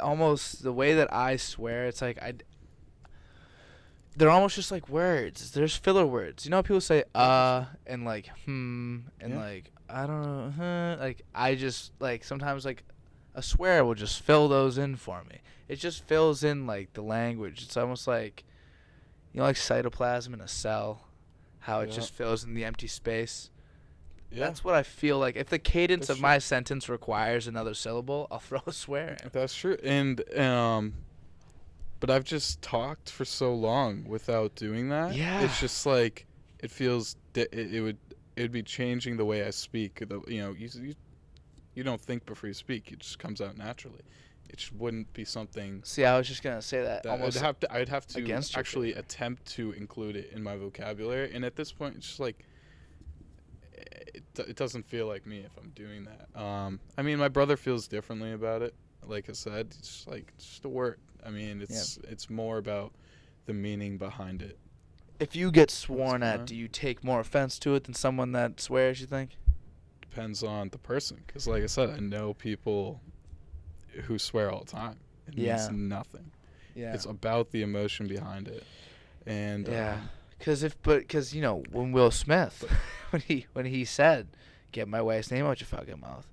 almost the way that I swear, it's like they're almost just like words. There's filler words. You know how people say and like and like I don't know, like I just like sometimes like a swear will just fill those in for me. It just fills in like the language. It's almost like like cytoplasm in a cell, how it just fills in the empty space. Yeah. That's what I feel like. If the cadence of my sentence requires another syllable, I'll throw a swear in. That's true. And but I've just talked for so long without doing that. Yeah. It's just like it feels it would be changing the way I speak. You don't think before you speak. It just comes out naturally. It just wouldn't be something. See, I was just gonna say that. Almost I'd have to actually attempt to include it in my vocabulary. And at this point, it's just like it doesn't feel like me if I'm doing that. My brother feels differently about it. Like I said, it's just a word. It's more about the meaning behind it. If you get sworn at, do you take more offense to it than someone that swears, you think? Depends on the person. Because like I said, I know people who swear all the time. It means nothing. Yeah. It's about the emotion behind it. And because when Will Smith when he said, "Get my wife's name out your fucking mouth,"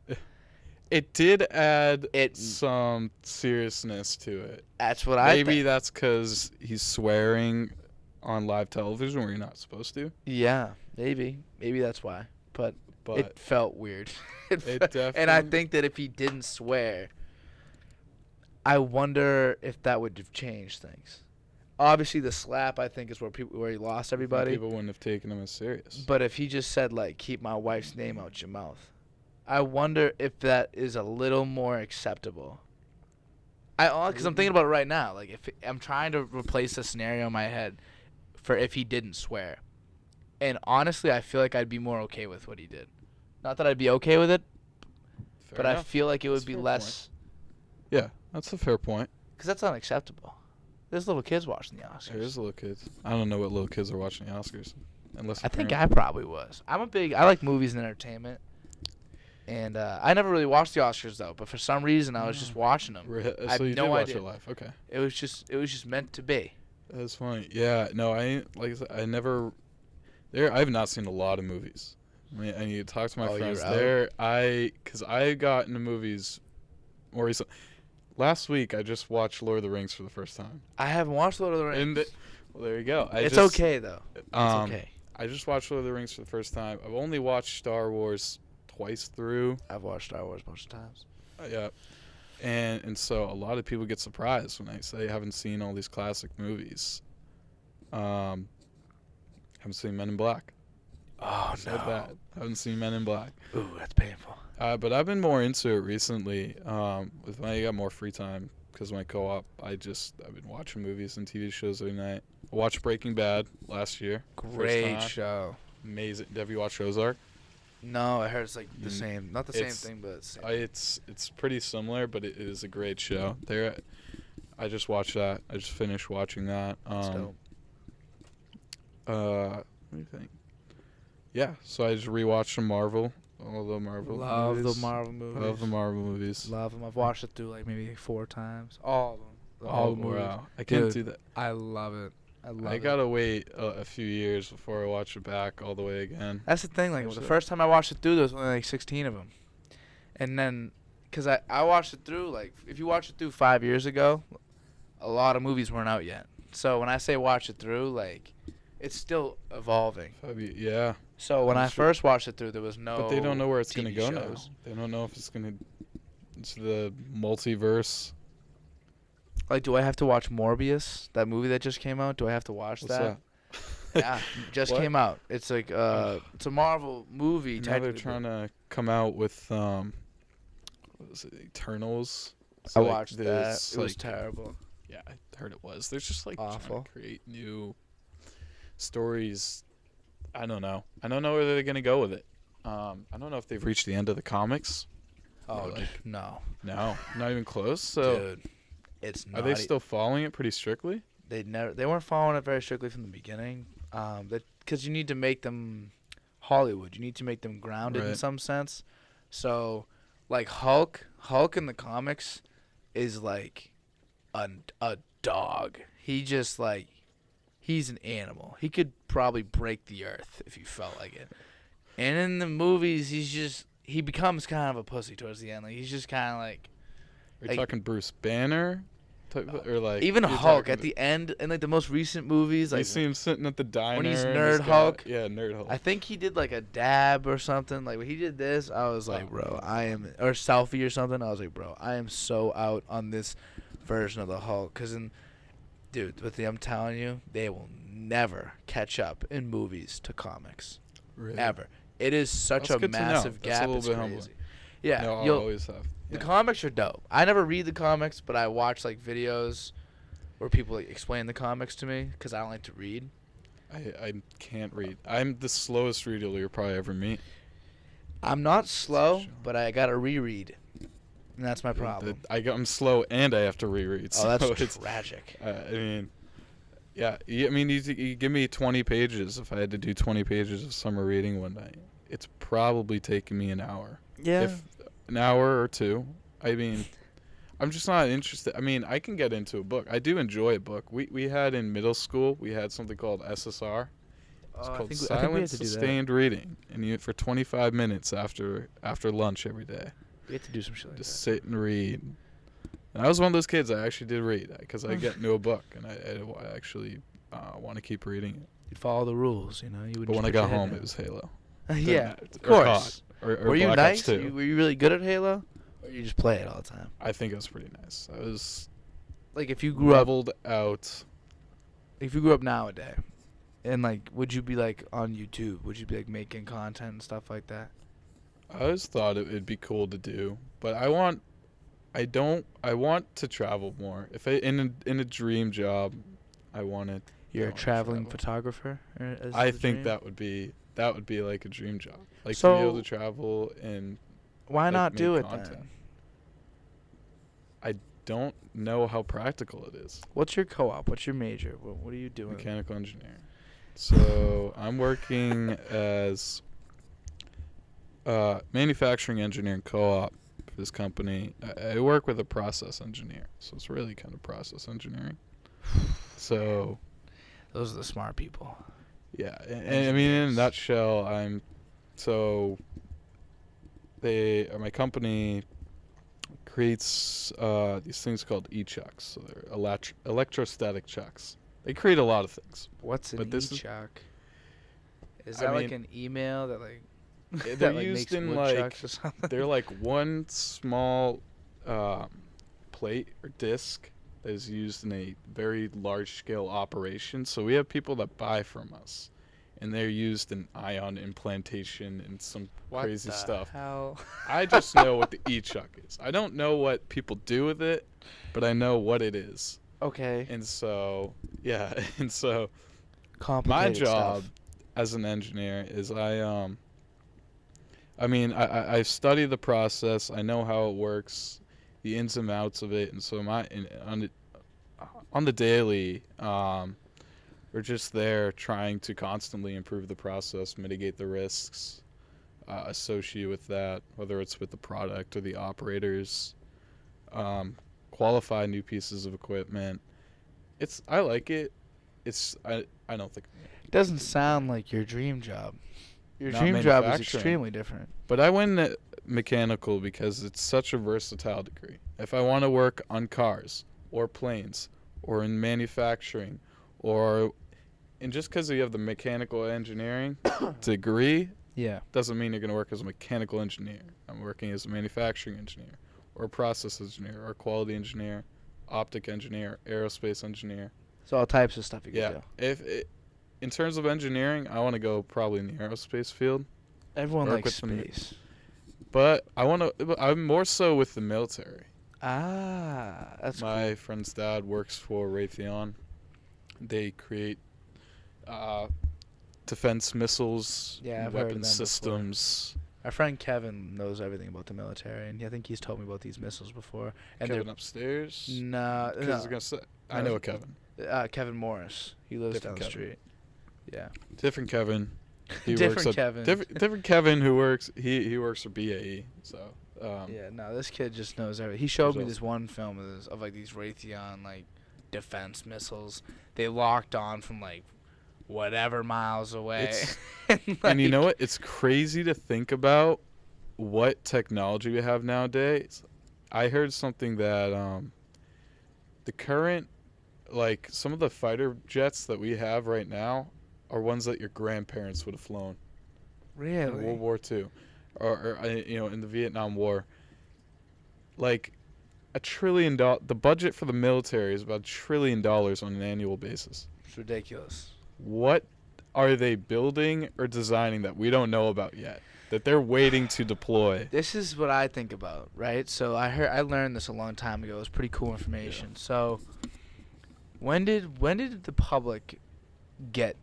it did add some seriousness to it. That's what I think. Maybe that's because he's swearing on live television where you're not supposed to. Yeah, maybe that's why. But it felt weird. And I think that if he didn't swear, I wonder if that would have changed things. Obviously, the slap, I think, is where he lost everybody. People wouldn't have taken him as serious. But if he just said, like, keep my wife's name out your mouth, I wonder if that is a little more acceptable. Because I'm thinking about it right now. Like, if I'm trying to replace the scenario in my head for if he didn't swear. And honestly, I feel like I'd be more okay with what he did. Not that I'd be okay with it, but I feel like it would be less. Yeah, that's a fair point. Because that's unacceptable. There's little kids watching the Oscars. There is little kids. I don't know what little kids are watching the Oscars. I think I probably was. I like movies and entertainment. And I never really watched the Oscars, though. But for some reason, I was just watching them. I have no idea. Watch it live. Okay. It was just meant to be. That's funny. Yeah. No, I have not seen a lot of movies. I need to talk to my friends there. Because I got into movies more recently. Last week, I just watched Lord of the Rings for the first time. I haven't watched Lord of the Rings. Well, there you go. It's okay, though. It's okay. I just watched Lord of the Rings for the first time. I've only watched Star Wars twice through. I've watched Star Wars a bunch of times. Yeah. And so a lot of people get surprised when I say I haven't seen all these classic movies. Haven't seen Men in Black. Oh, so no. Bad. Haven't seen Men in Black. Ooh, that's painful. But I've been more into it recently. When I got more free time because of my co-op, I've been watching movies and TV shows every night. I watched Breaking Bad last year. Great show. Amazing. Have you watched Ozark? No, I heard it's like the same. Not the same thing, but it's the same. It's pretty similar, but it is a great show. I just watched that. I just finished watching that. That's dope. What do you think? Yeah, so I just rewatched some Marvel. All the Marvel movies. Love the Marvel movies. Love them. I've watched it through like maybe 4 times. All of them. All the movies. Wow. I can't do that. I love it. I love I it. gotta wait a few years before I watch it back all the way again. That's the thing. Like the Actually, first time I watched it through, there was only like 16 of them, and then, cause I watched it through like if you watched it through 5 years ago, a lot of movies weren't out yet. So when I say watch it through, like, it's still evolving. yeah. So when I That's true. first watched it through, there was no. But they don't know where it's TV gonna go shows. now. They don't know if it's gonna. It's the multiverse. Like, do I have to watch Morbius? That movie that just came out. Do I have to watch What's that? that? Yeah, just What? came out. It's like it's a Marvel movie. Now they're trying to come out with what was it, Eternals. It's I like watched that. this, It was like, terrible. yeah, I heard it was. They're just like trying Awful. to create new stories. I don't know. I don't know where they're gonna go with it. I don't know if they've reached the end of the comics. Oh Like, no, no, not even close. So dude, it's not. are they still following it pretty strictly? They weren't following it very strictly from the beginning. Because you need to make them Hollywood. You need to make them grounded in Right. some sense. So, like Hulk in the comics is like a dog. He just like he's an animal. He could probably break the earth if you felt like it. And in the movies, he becomes kind of a pussy towards the end. Like he's just kind of like Are you Like- talking Bruce Banner, or like even you're Hulk talking at the end in like the most recent movies. You Like see him sitting at the diner. he's and Nerd got- Hulk? Yeah, Nerd Hulk. I think he did like a dab or something. Like when he did this, I was like, Oh, bro, man. I am or selfie or something. I was like, bro, I am so out on this version of the Hulk. Dude, I'm telling you, they will never catch up in movies to comics Really? ever. It is such That's a good to know. massive That's a gap. little It's bit crazy. humbling. Yeah, No, I'll you'll always have. The Yeah. comics are dope. I never read the comics, but I watch like videos where people like, explain the comics to me because I don't like to read. I can't read. I'm the slowest reader you'll probably ever meet. I'm not slow, Sure. but I gotta reread, and that's my problem. I'm slow and I have to reread. Oh, So that's it's, tragic. I mean, yeah. I mean, you give me 20 pages. If I had to do 20 pages of summer reading one night, it's probably taking me an hour. Yeah. If an hour or two. I mean, I'm just not interested. I mean, I can get into a book. I do enjoy a book. We had in middle school, we had something called SSR. It's called I think we Silent had to do that. Sustained Reading, and you for 25 minutes after lunch every day, We have to do some shit like just that. sit and read. And I was one of those kids. I actually did read because I get into a book, and I actually want to keep reading it. You'd follow the rules, you know. You would. But when I got home, it was Halo. yeah, Didn't- of or course. COD, or Were you Black nice? Ops 2. Were you really good at Halo, or you just play it all the time? I think I was pretty nice. I was Like if you grew up, leveled out. nowadays, and like, would you be like on YouTube? Would you be like making content and stuff like that? I always thought it would be cool to do, but I want to travel more. If in a dream job, I wanted. You're a wanna traveling travel. photographer. I think that would be like a dream job, like to So- be able to travel and Why like, not make do it content. then? don't know how practical it is. What's your co-op? What's your major? What are you doing? Mechanical engineering. So I'm working as manufacturing engineering co-op for this company. I work with a process engineer, so it's really kind of process engineering. So Those are the smart people. yeah, and I mean in a Engineers. nutshell, my company creates these things called e-chucks. So they're electrostatic chucks. They create a lot of things. What's an But this is- e-chuck? Is I that like mean, an email that like they're that like used makes in, woodchucks or something? They're like one small plate or disc that is used in a very large-scale operation. So we have people that buy from us, and they're used in ion implantation and some crazy stuff. Hell? I just know what the e-chuck is. I don't know what people do with it, but I know what it is. Okay. And so, yeah, and so Complicated my job stuff. as an engineer is I study the process. I know how it works, the ins and outs of it, and so on the daily, we're just there trying to constantly improve the process, mitigate the risks associated with that, whether it's with the product or the operators, qualify new pieces of equipment. I like it. I don't think It doesn't sound like your dream job. Your not dream job is manufacturing. extremely different. But I went mechanical because it's such a versatile degree. If I want to work on cars or planes or in manufacturing and just because you have the mechanical engineering degree Yeah. doesn't mean you're going to work as a mechanical engineer. I'm working as a manufacturing engineer or a process engineer or a quality engineer, optic engineer, aerospace engineer. So all types of stuff you can do. In terms of engineering, I want to go probably in the aerospace field. Everyone Work likes with space. But I'm more so with the military. That's My friend's dad works for Raytheon. They create defense missiles, Yeah, I've heard of weapon them systems. Our friend Kevin knows everything about the military, and I think he's told me about these missiles before. And Kevin upstairs? No. I know a Kevin. Kevin Morris. He lives Different down the Kevin. street. Yeah. Different Kevin. Kevin. Different Kevin who works. He works for BAE. So. Yeah. No, this kid just knows everything. He showed me this one film of like these Raytheon like defense missiles. They locked on from like whatever miles away. And you know what? It's crazy to think about what technology we have nowadays. I heard something that the current, like some of the fighter jets that we have right now are ones that your grandparents would have flown. Really? In World War II. Or in the Vietnam War. Like $1 trillion. The budget for the military is about $1 trillion on an annual basis. It's ridiculous. What are they building or designing that we don't know about yet? That they're waiting to deploy? This is what I think about, right? So I learned this a long time ago. It was pretty cool information. Yeah. So when did the public get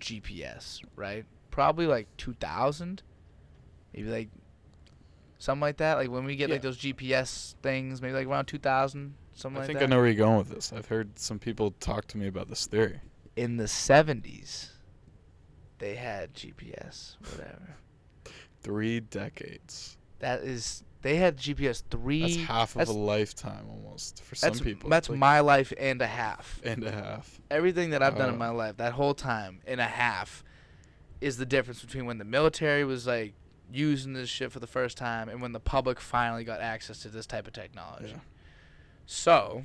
GPS, right? Probably like 2000, maybe like something like that. Like when we get like those GPS things, maybe like around 2000, something like that. I think I know where you're going with this. I've heard some people talk to me about this theory. In the 70s, they had GPS, whatever. 3 decades. They had GPS That's half of a lifetime almost for some people. That's like my life and a half. And a half. Everything that I've done in my life, that whole time and a half, is the difference between when the military was like using this shit for the first time and when the public finally got access to this type of technology. Yeah. So,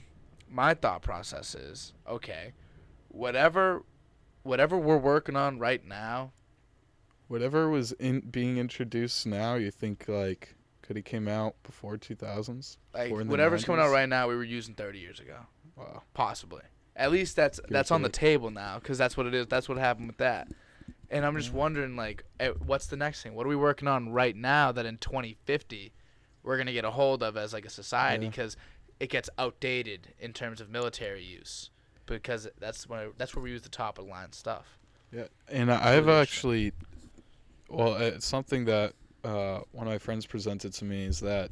my thought process is, okay, whatever we're working on right now, whatever was being introduced now, you think like could it came out before 2000s? Like whatever's coming out right now, we were using 30 years ago. Wow. Possibly. At least that's on the table now, because that's what it is. That's what happened with that. And I'm just wondering, like, what's the next thing? What are we working on right now that in 2050 we're gonna get a hold of as like a society? Because it gets outdated in terms of military use, because that's where we use the top of the line stuff. Yeah, and I've actually, it's something that one of my friends presented to me is that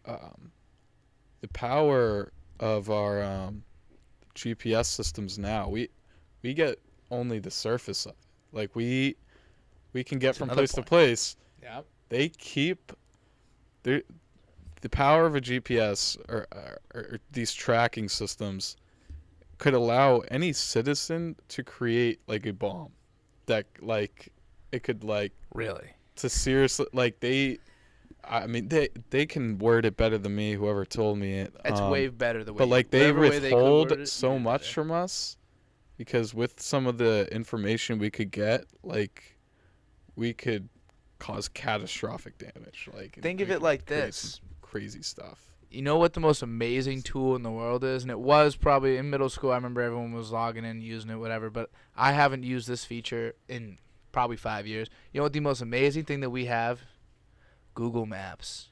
the power of our GPS systems now, we get only the surface of it. Like we can get from place to place. Yeah. They keep the power of a GPS or these tracking systems could allow any citizen to create like a bomb that like it could like really to seriously like they can word it better than me, whoever told me it. It's way better the way. But like they withhold so much from us because with some of the information we could get, like we could cause catastrophic damage. Like think of it like this: crazy stuff. You know what the most amazing tool in the world is? And it was probably in middle school. I remember everyone was logging in, using it, whatever. But I haven't used this feature in probably 5 years. You know what the most amazing thing that we have? Google Maps.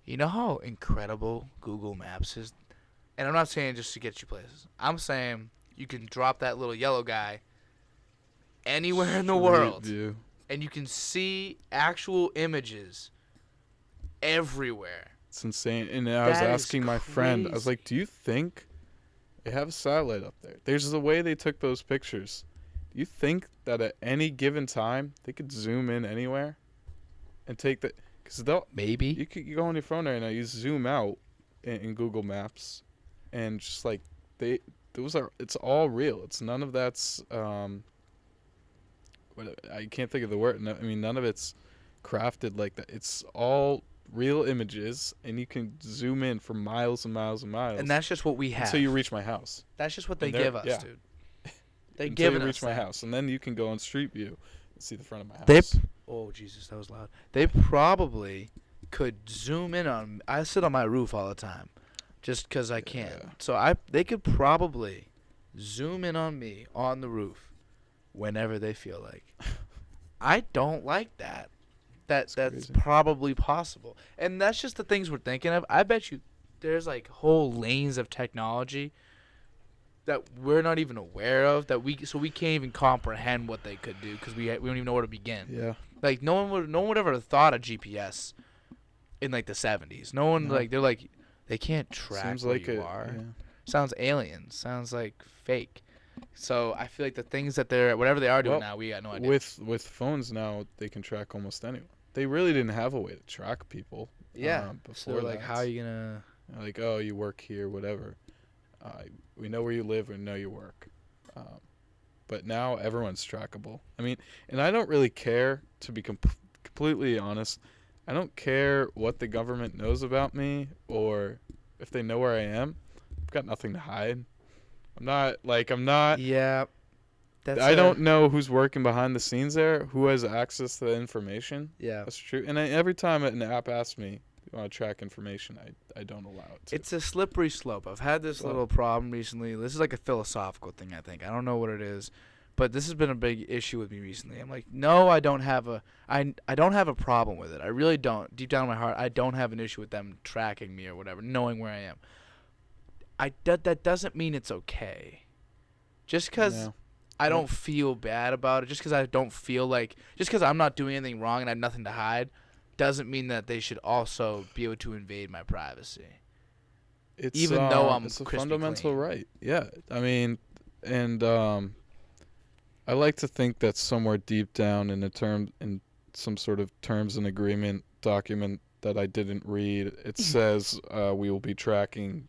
You know how incredible Google Maps is? And I'm not saying just to get you places. I'm saying you can drop that little yellow guy anywhere in the world. View. And you can see actual images everywhere. It's insane. And I was asking my friend, I was like, do you think they have a satellite up there? There's the way they took those pictures. Do you think that at any given time they could zoom in anywhere and take the... Because maybe. You go on your phone right now, you zoom out in Google Maps, and just like it's all real. It's none of that's I can't think of the word. No, I mean, none of it's crafted like that. It's all real images, and you can zoom in for miles and miles and miles. And that's just what we have. Until you reach my house. That's just what they give us, yeah. dude. They Until give us you reach my that. house, and then you can go on Street View and see the front of my house. Oh, Jesus, that was loud. They probably could zoom in on. I sit on my roof all the time, just 'cause I can. Yeah. So they could probably zoom in on me on the roof whenever they feel like. I don't like that. That's crazy. probably possible, and that's just the things we're thinking of. I bet you there's like whole lanes of technology that we're not even aware of we can't even comprehend what they could do because we don't even know where to begin. Yeah. Like no one would ever have thought of GPS in like the 70s. No one No. they're like they can't track Seems where like you it. are. Yeah. Sounds alien. Sounds like fake. So I feel like the things that they're whatever they are doing now, we got no idea. With phones now, they can track almost anyone. They really didn't have a way to track people. Yeah. Before So like, that. how are you gonna? Like, oh, you work here, whatever. We know where you live. We know you work. But now everyone's trackable. I mean, and I don't really care, to be completely honest. I don't care what the government knows about me or if they know where I am. I've got nothing to hide. I'm not. Yeah. I don't know who's working behind the scenes there, who has access to the information. Yeah. That's true. And every time an app asks me, you want to track information, I don't allow it to. It's a slippery slope. I've had this little problem recently. This is like a philosophical thing, I think. I don't know what it is, but this has been a big issue with me recently. I'm like, no, I don't have a problem with it. I really don't. Deep down in my heart, I don't have an issue with them tracking me or whatever, knowing where I am. That doesn't mean it's okay. Just because I don't feel bad about it, just because I don't feel like, just because I'm not doing anything wrong and I have nothing to hide, doesn't mean that they should also be able to invade my privacy. Even though I'm it's a crispy fundamental clean. right. Yeah, I mean, and I like to think that somewhere deep down in some sort of terms and agreement document that I didn't read, it says we will be tracking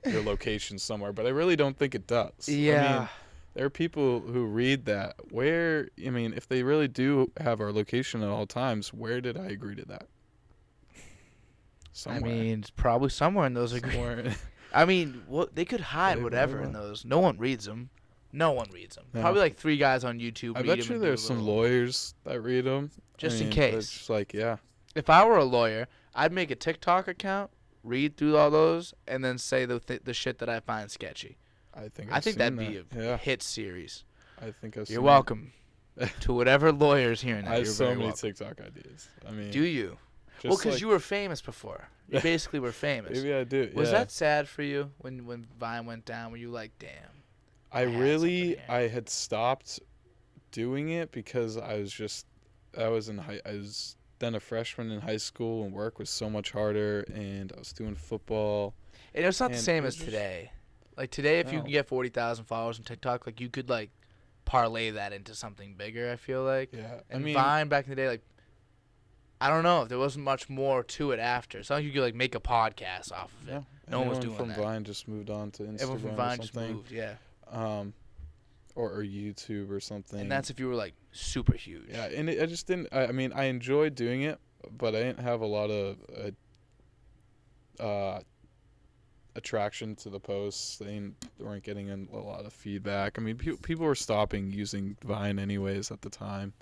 your location somewhere, but I really don't think it does. Yeah. I mean, there are people who read that. If they really do have our location at all times, where did I agree to that? Somewhere. I mean, it's probably somewhere in those agreements. I mean, they could hide whatever in those. No one reads them. No one reads them. No. Probably like 3 guys on YouTube I read bet them you and there's some lawyers that read them. Just in case. It's just like, yeah. If I were a lawyer, I'd make a TikTok account, read through all those, and then say the shit that I find sketchy. I think that'd be a hit series. I think I've seen You're welcome to whatever lawyer's hearing that. I have You're so very many welcome. TikTok ideas. I mean, Do you? Well, because you were famous before. You basically were famous. Maybe I do. Was that sad for you when Vine went down? Were you like, damn? I had stopped doing it because I was then a freshman in high school and work was so much harder, and I was doing football. And it's not the same as today. Like today, if you can get 40,000 followers on TikTok, like you could like parlay that into something bigger. I feel like. Yeah. And Vine back in the day, like I don't know if there wasn't much more to it after. It's not like you could like make a podcast off of it. Yeah. No one was doing from that. Vine just moved on to Instagram. Everyone from Vine just moved, yeah. Or YouTube or something. And that's if you were like super huge. Yeah, and I just didn't. I mean, I enjoyed doing it, but I didn't have a lot of attraction to the posts. They weren't getting a lot of feedback. I mean, people were stopping using Vine anyways at the time.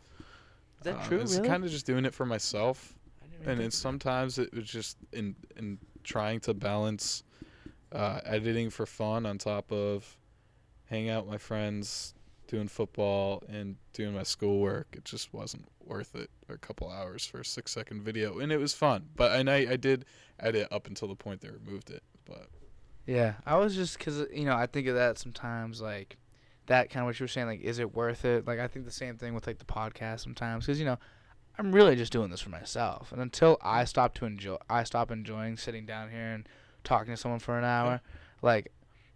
Is that true? I was really? kind of just doing it for myself, and then sometimes it was just in trying to balance editing for fun on top of hanging out with my friends, doing football, and doing my schoolwork. It just wasn't worth it for a couple hours for a 6-second video, and it was fun. But I did edit up until the point they removed it. But yeah, I was just because I think of that sometimes, like that kind of what you were saying, like is it worth it? Like I think the same thing with like the podcast sometimes because I'm really just doing this for myself, and until I stop enjoying sitting down here and talking to someone for an hour, like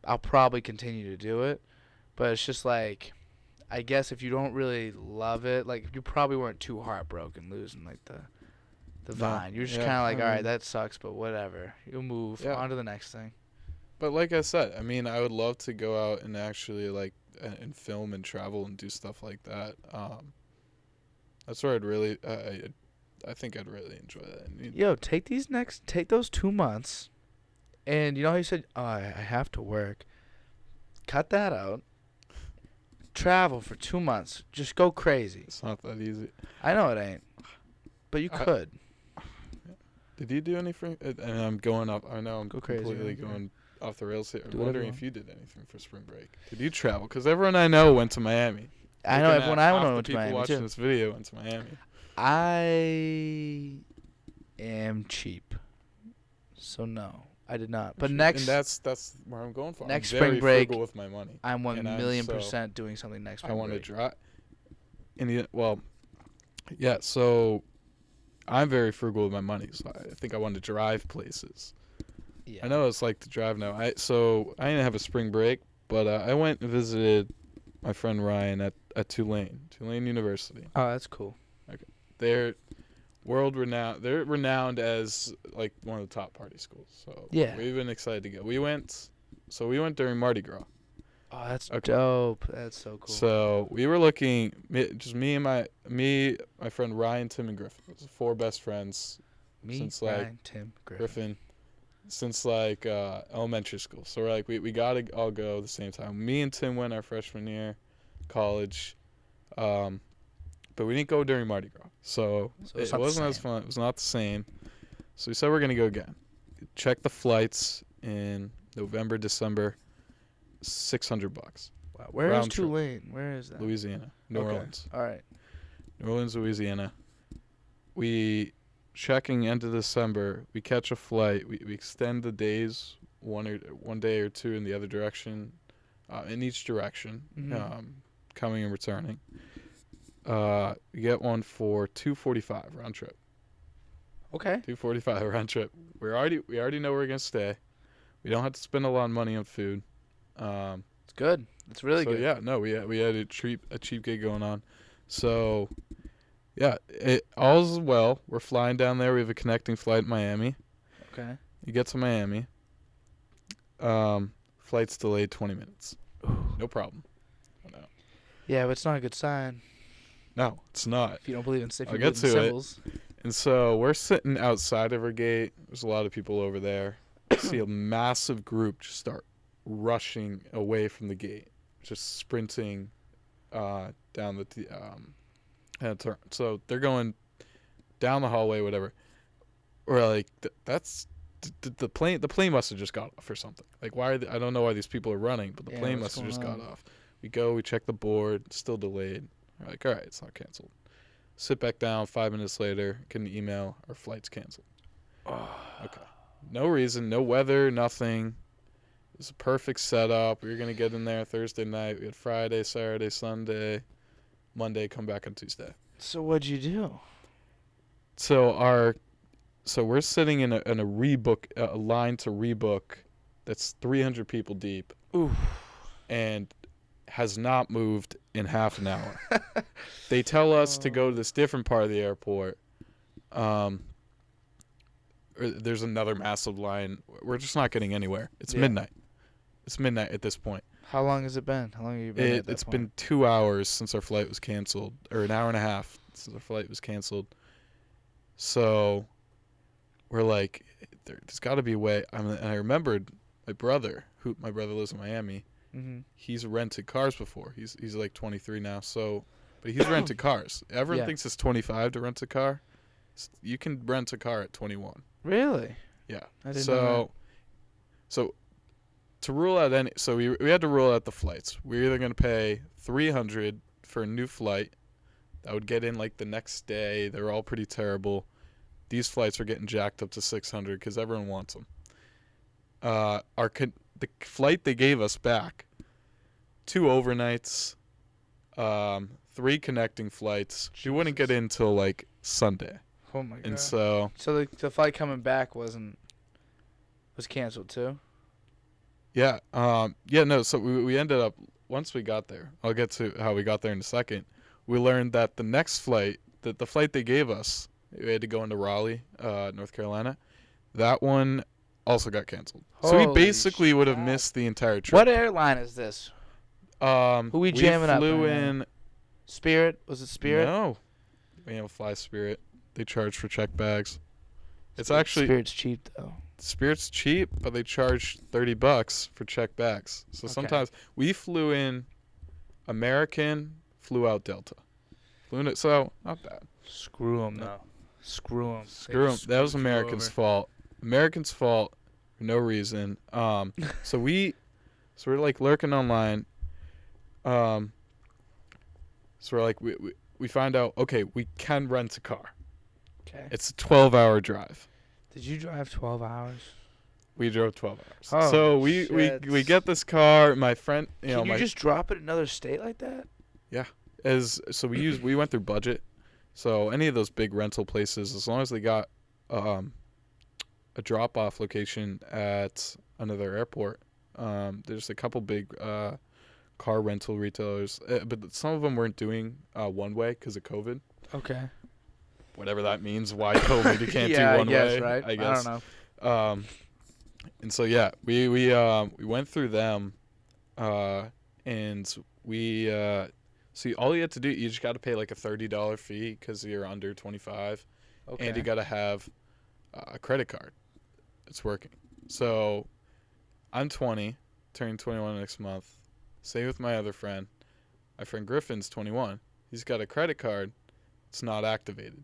I'll probably continue to do it. But it's just like, I guess if you don't really love it, like you probably weren't too heartbroken losing like the Vine. You're just kind of like, all right, that sucks, but whatever. You'll move on to the next thing. But like I said, I mean, I would love to go out and actually like and film and travel and do stuff like that. That's where I'd really, I think I'd really enjoy that. Yo, take those 2 months, and you know how you said, oh, I have to work. Cut that out. Travel for 2 months. Just go crazy. It's not that easy. I know it ain't, but you could. Did you do anything? And I'm going off. I know I'm Go crazy, completely man. going off the rails here. I'm Do whatever wondering you if you did anything for spring break. Did you travel? Because everyone I know went to Miami. I know everyone I know went to Miami people watching too. this video went to Miami. I am cheap, so no, I did not. But And next, that's where I'm going for. next I'm very spring break, frugal with my money. I'm 1,000,000% so doing something next spring I want to break. drive. Yeah. So I'm very frugal with my money, so I think I want to drive places. Yeah. I know it's like to drive now. I didn't have a spring break, but I went and visited my friend Ryan at Tulane University. Oh, that's cool. They're world renowned. They're renowned as like one of the top party schools. So Yeah. we've been excited to go. We went during Mardi Gras. Oh, that's Okay. dope. That's so cool. So we were looking, just me, my friend Ryan, Tim, and Griffin. It was 4 best friends Me, since, Ryan, Tim, Griffin. since like elementary school. So we're like, we gotta all go at the same time. Me and Tim went our freshman year, college, but we didn't go during Mardi Gras. So it's it not the wasn't as same. fun. It was not the same. So we said we're gonna go again. Check the flights in November, December. $600. Wow. Where is round trip. Tulane? Where is that? Louisiana, New Okay. Orleans. All right. New Orleans, Louisiana. We checking end of December. We catch a flight. We extend the days one day or two in the other direction, in each direction, coming and returning. We get one for $245 round trip. Okay. $245 round trip. We already know where we're gonna stay. We don't have to spend a lot of money on food. It's good. It's really good. Yeah, no, we had a cheap gig going on. So, yeah, all's well. We're flying down there. We have a connecting flight in Miami. Okay. You get to Miami. Flight's delayed 20 minutes. No problem. No. Yeah, but it's not a good sign No, it's not. if you don't believe in I'll get to it. symbols. And so we're sitting outside of our gate. There's a lot of people over there. See a massive group just start rushing away from the gate, just sprinting down the turn. So they're going down the hallway, whatever. Or like that's the plane. The plane must have just got off or something. Like why? I don't know why these people are running, but the plane must have just got off. We go. We check the board. Still delayed. We're like, all right, it's not canceled. Sit back down. 5 minutes later, get an email. Our flight's canceled. Okay. No reason. No weather. Nothing. It was a perfect setup. We were gonna get in there Thursday night. We had Friday, Saturday, Sunday, Monday. Come back on Tuesday. So what'd you do? So we're sitting in a rebook, a line to rebook, that's 300 people deep, Oof. and has not moved in half an hour. They tell us to go to this different part of the airport. There's another massive line. We're just not getting anywhere. It's midnight. It's midnight at this point. How long has it been? How long have you been at that It's point? been 2 hours since our flight was canceled, or an hour and a half since our flight was canceled. So we're like, there's got to be a way. And I remembered my brother lives in Miami. Mm-hmm. He's rented cars before. He's like 23 now. So, but he's rented cars. Everyone thinks it's 25 to rent a car. You can rent a car at 21. Really? Yeah. I didn't know So to rule out we had to rule out the flights. We're either going to pay $300 for a new flight that would get in like the next day. They're all pretty terrible. These flights are getting jacked up to $600 because everyone wants them. The flight they gave us back, 2 overnights, 3 connecting flights. We wouldn't get in till like Sunday. Oh my god. And so the flight coming back was canceled too? yeah, no. So we ended up, once we got there, I'll get to how we got there in a second. We learned that the next flight, the flight they gave us, we had to go into Raleigh, North Carolina. That one also got canceled. So we basically would have missed the entire trip. What airline is this? Who we jamming up? We flew in. Spirit? Was it Spirit? No. We don't fly Spirit. They charge for check bags. It's actually Spirit's cheap though. Spirit's cheap, but they charge $30 for check bags. So sometimes we flew in American, flew out Delta. So not bad. Screw them though. Screw them. Screw them. That was Americans' fault. Americans' fault for no reason. So we're like lurking online. So we're like we find out, okay, we can rent a car. Okay. It's a 12-hour drive. Did you drive 12 hours? We drove 12 hours. Oh, so we get this car. My friend, Can you just drop it in another state like that? Yeah. We went through budget. So any of those big rental places, as long as they got a drop-off location at another airport, there's a couple big car rental retailers, but some of them weren't doing one-way because of COVID. Okay. Whatever that means, why COVID you can't do one way. Right? I guess. I don't know. And so we went through them, and we see all you have to do, you just got to pay like a $30 fee because you're under 25, and you got to have a credit card. It's working. So I'm 20, turning 21 next month. Same with my other friend. My friend Griffin's 21. He's got a credit card. It's not activated.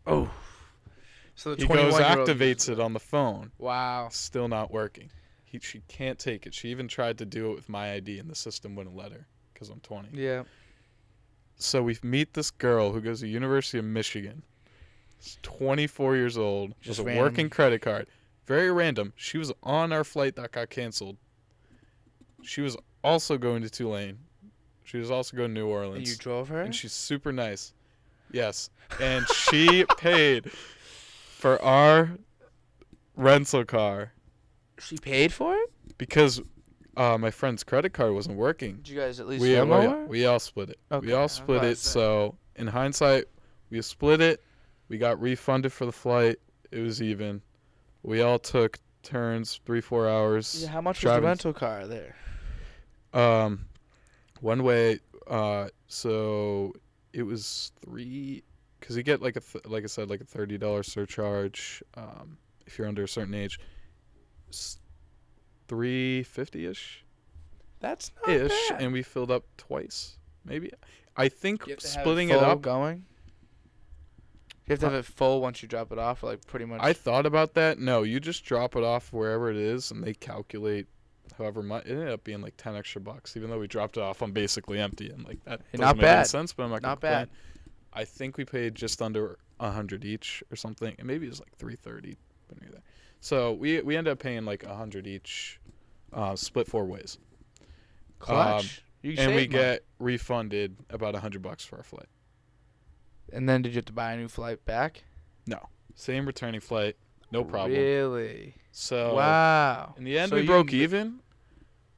Oh. So the he goes activates it on the phone. Wow. Still not working. She can't take it. She even tried to do it with my ID, and the system wouldn't let her because I'm 20. Yeah. So we meet this girl who goes to University of Michigan. She's 24 years old. Just has a working credit card. Very random. She was on our flight that got canceled. She was also going to Tulane. She was also going to New Orleans. And you drove her? And she's super nice. Yes. And she paid for our rental car. She paid for it? Because my friend's credit card wasn't working. Did you guys at least Venmo her? We all split it. Okay. We all split it. So in hindsight, we split it. We got refunded for the flight. It was even. We all took turns, 3-4 hours. Yeah, how much was the rental car there? One way. So it was because you get like like I said, like a $30 surcharge. If you're under a certain age, $350-ish. That's not bad. And we filled up twice, maybe. I think splitting it up. Going. You have to have it full once you drop it off, or like pretty much. I thought about that. No, you just drop it off wherever it is, and they calculate however much. It ended up being like $10 extra, even though we dropped it off on basically empty, and like that doesn't make any sense. But I'm not bad. I think we paid just under $100 each or something, and maybe it was like $330. So we ended up paying like $100 each, split 4 ways. Clutch. And we get refunded about $100 for our flight. And then did you have to buy a new flight back? No, same returning flight, no problem. Really? So wow. In the end, we broke even,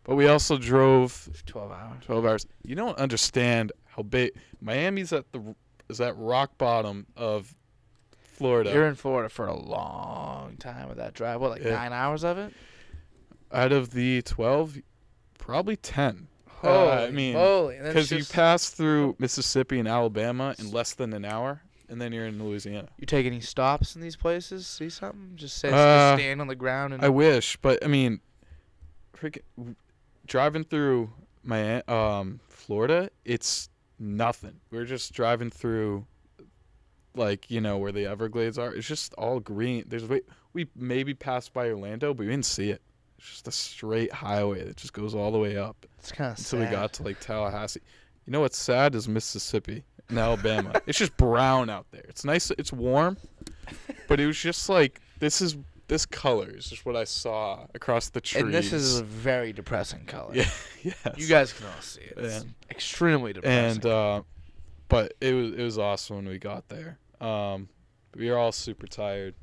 but we also drove 12 hours. 12 hours. You don't understand how big Miami's at rock bottom of Florida. You're in Florida for a long time with that drive. What, like 9 hours of it? Out of the 12, probably 10. Holy moly. Because you pass through Mississippi and Alabama in less than an hour, and then you're in Louisiana. You take any stops in these places? See something? Just stand on the ground? And I wish, but I mean, driving through Florida, it's nothing. We're just driving through, like, where the Everglades are. It's just all green. We maybe passed by Orlando, but we didn't see it. It's just a straight highway that just goes all the way up. It's kind of sad. Until we got to like Tallahassee. You know what's sad is Mississippi and Alabama. It's just brown out there. It's nice. It's warm, but it was just like this color is just what I saw across the trees. And this is a very depressing color. Yeah. Yes. You guys can all see it. It's extremely depressing. And but it was awesome when we got there. We were all super tired,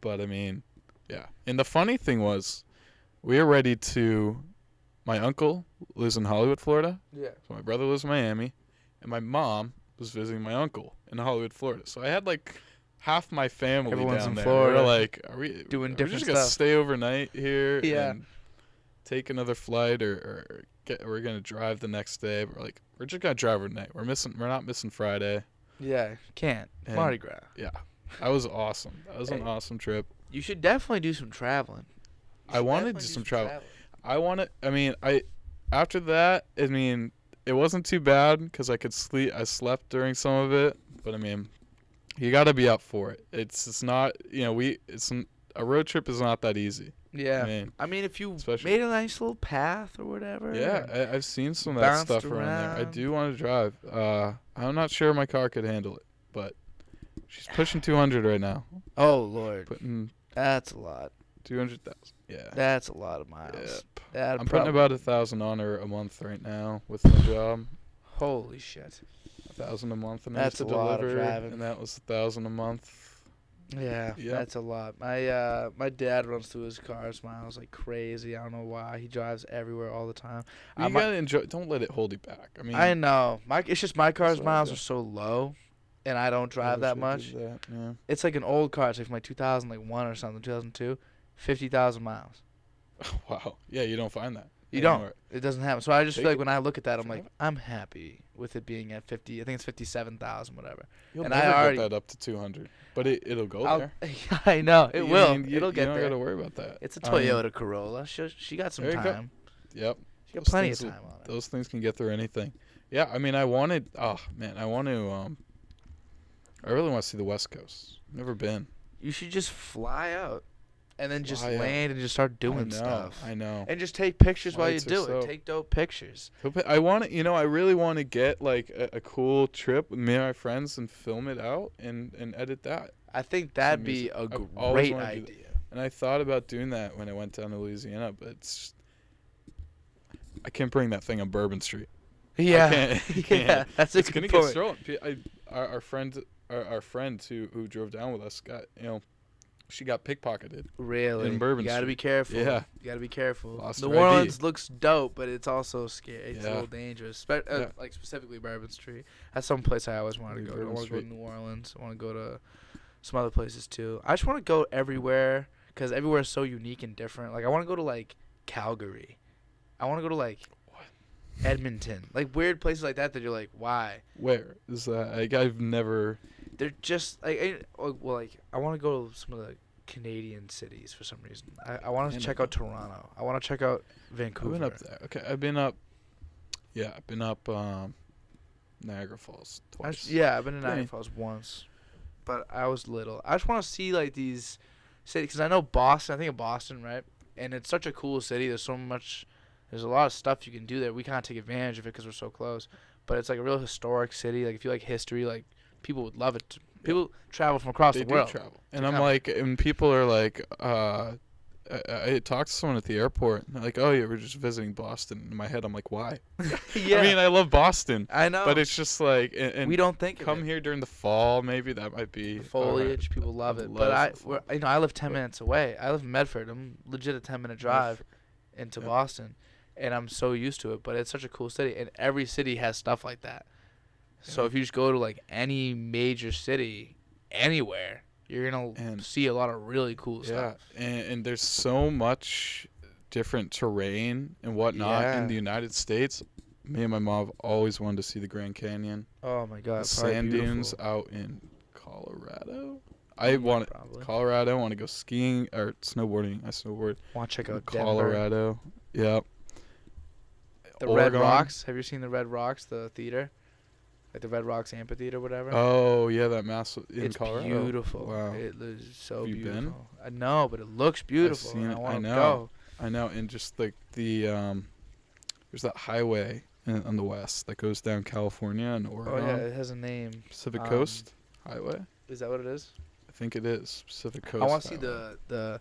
but I mean. Yeah. And the funny thing was, we were ready to. My uncle lives in Hollywood, Florida. Yeah. So my brother lives in Miami, and my mom was visiting my uncle in Hollywood, Florida. So I had like half my family Everyone's down in there. Florida We're like, are we doing are we different just gonna stuff. stay overnight here Yeah. and take another flight, we're gonna drive the next day? But we're just gonna drive overnight. We're not missing Friday. Yeah, can't. And Mardi Gras. yeah, that was awesome. That was an awesome trip. You should definitely do some traveling. I wanted to do some travel. After that, it wasn't too bad because I could sleep. I slept during some of it, but you got to be up for it. It's not, a road trip is not that easy. Yeah. If you made a nice little path or whatever. Yeah, I've seen some of that stuff around there. I do want to drive. I'm not sure my car could handle it, but she's pushing 200 right now. Oh, Lord. That's a lot. 200,000. Yeah. That's a lot of miles. Yep. I'm putting about 1,000 on her a month right now with my job. Holy shit. 1,000 a month, and that's to a deliver, lot of driving. and that was 1,000 a month. Yeah, that's a lot. My dad runs through his car's miles like crazy. I don't know why. He drives everywhere all the time. You gotta enjoy. Don't let it hold you back. I know. It's just my car's miles are so low, and I don't drive that much. Yeah. It's like an old car. It's like from like 2001 or something, 2002, 50,000 miles. Wow. Yeah, you don't find that. You don't. It doesn't happen. So I just feel like when I look at that, I'm like, I'm happy with it being at 50. I think it's 57,000, whatever. You'll never get that up to 200, but it'll go there. I know it will. It'll get there. You don't got to worry about that. It's a Toyota Corolla. She got some time. Yep. She got plenty of time on it. Those things can get through anything. Yeah, I really want to see the West Coast. Never been. You should just fly out. And then just land and just start doing stuff. I know. And just take pictures while you do it. Take dope pictures. I really want to get like a cool trip with me and my friends and film it out and edit that. I think that'd be a great idea. And I thought about doing that when I went down to Louisiana, but I can't bring that thing on Bourbon Street. Yeah. Yeah, that's a good point. Get stolen. Our friend who drove down with us got, she got pickpocketed. Really? In Bourbon Street. You gotta be careful. Yeah. You gotta be careful. Lost New her Orleans ID. looks dope, but it's also scary. It's a little dangerous. Like specifically Bourbon Street. That's some place I always wanted to go to. I want to go to New Orleans. I want to go to some other places too. I just want to go everywhere because everywhere is so unique and different. Like I want to go to like Calgary. I want to go to like Edmonton. Like weird places like that you're like, why? Where is that? Like I've never. They're just like I want to go to some of the Canadian cities for some reason. I want to check out Toronto. I want to check out Vancouver. I've been up there. Okay, I've been up. Yeah, I've been up Niagara Falls twice. I've been to Niagara Falls once, but I was little. I just want to see like these cities because I know Boston. I think of Boston, right? And it's such a cool city. There's so much. There's a lot of stuff you can do there. We kind of take advantage of it because we're so close. But it's like a real historic city. Like if you like history, like people would love it. People travel from across the world. They do travel. And I'm like, and people are like, I talked to someone at the airport, and they're like, oh, yeah, we're just visiting Boston. In my head, I'm like, why? Yeah. I love Boston. I know. But it's just like, and we don't think come here during the fall, maybe that might be. The foliage, people love it. But I live 10 minutes away. I live in Medford. I'm legit a 10-minute drive into Boston, and I'm so used to it. But it's such a cool city, and every city has stuff like that. So if you just go to like any major city, anywhere, you're gonna see a lot of really cool stuff. Yeah, and there's so much different terrain and whatnot in the United States. Me and my mom have always wanted to see the Grand Canyon. Oh my God, the sand dunes out in Colorado. Colorado. I want to go skiing or snowboarding. I snowboard. Want to check out Colorado? Denver. Yep. The Red Rocks. Have you seen the Red Rocks, the theater? Like the Red Rocks Amphitheater or whatever. Oh, yeah, that massive in Colorado. It's beautiful. Wow. It is so beautiful. Have you been? No, but it looks beautiful. I've seen it. I know. I know, and just like there's that highway on the west that goes down California and Oregon. Oh, yeah, it has a name. Pacific Coast Highway? Is that what it is? I think it is. Pacific Coast I want to see the but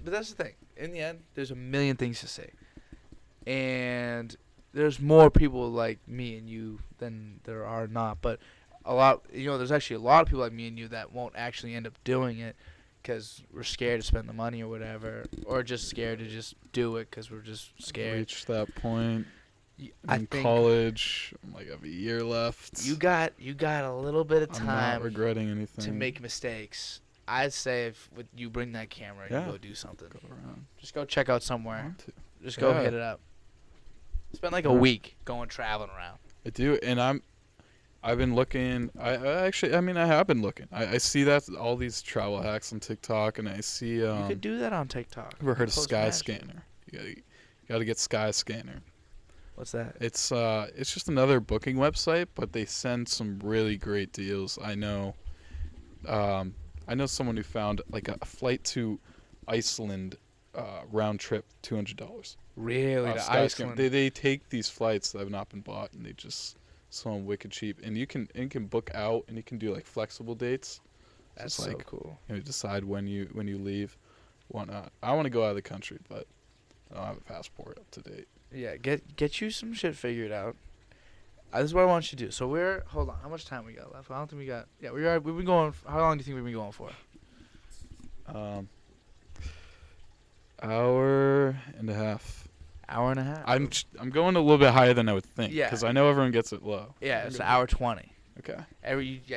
that's the thing. In the end, there's a million things to say. And there's more people like me and you than there are not, but there's actually a lot of people like me and you that won't actually end up doing it because we're scared to spend the money or whatever, or just scared to just do it because we're just scared. Reach that point. I in think college. I'm like, I have a year left. you got a little bit of I'm not time regretting anything. to make mistakes. I'd say if you bring that camera, you go do something. Go around. Just go check out I somewhere. want to. Just go Yeah. hit it up. Spend like a week going traveling around. I do, and I've been looking. I have been looking. I see that all these travel hacks on TikTok, and I see. You could do that on TikTok. Ever heard of Post Sky magic. Scanner? You gotta get Sky Scanner. What's that? It's just another booking website, but they send some really great deals. I know someone who found like a flight to Iceland, round trip, $200. Really? To Sky Iceland? Scanner. They take these flights that have not been bought, and they just sell them wicked cheap. And you can book out, and you can do like flexible dates. That's so so like, cool. You know, decide when you leave, whatnot. I want to go out of the country, but I don't have a passport up to date. Yeah, get you some shit figured out. This is what I want you to do. So hold on. How much time we got left? I don't think we got. Yeah, we've been going. How long do you think we've been going for? Hour and a half. Hour and a half. I'm going a little bit higher than I would think. Yeah. Because I know everyone gets it low. Yeah, it's an hour 20. Okay.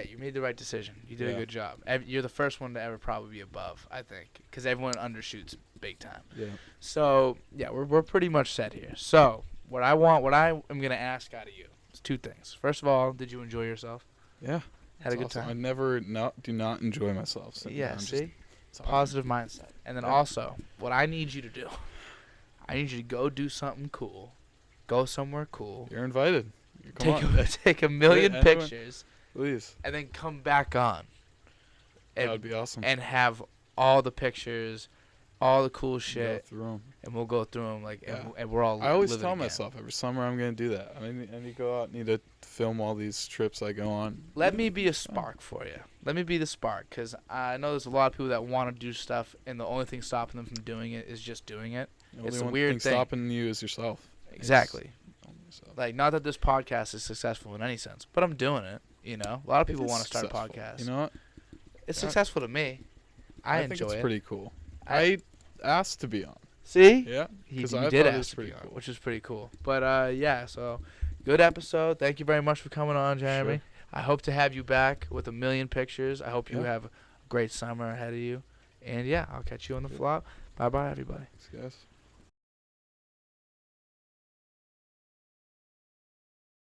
You made the right decision. You did a good job. You're the first one to ever probably be above, I think, because everyone undershoots big time. Yeah. So yeah, we're pretty much set here. So what I am gonna ask out of you is two things. First of all, did you enjoy yourself? Yeah. Had a good awesome. time. I never do not enjoy myself. So Yeah. See, it's positive mindset. And then also, what I need you to do, I need you to go do something cool, go somewhere cool. You're invited. Come on. Take a million pictures, Please. and then come back on. That would be awesome. And have all the pictures, all the cool Go shit, through 'em. and we'll go through them Yeah. and we're all. I always living tell again. myself every summer I'm going to do that. I need to go out, need to film all these trips I go on. Let me be a spark for you. Let me be the spark, because I know there's a lot of people that want to do stuff, and the only thing stopping them from doing it is just doing it. The It's a only weird thing thing. stopping you is yourself. Exactly. Yourself. Like, not that this podcast is successful in any sense, but I'm doing it. You know, a lot of people It is want to start a successful. podcast. You know what? It's successful to me. I think enjoy it's it. pretty cool. I asked to be on. See? Yeah. He 'Cause did I thought it was ask to be pretty on, cool. which is pretty cool. But yeah, so good episode. Thank you very much for coming on, Jeremy. Sure. I hope to have you back with a million pictures. I hope you Yeah. have a great summer ahead of you. And yeah, I'll catch you on the flop. Bye bye, everybody. Thanks, guys.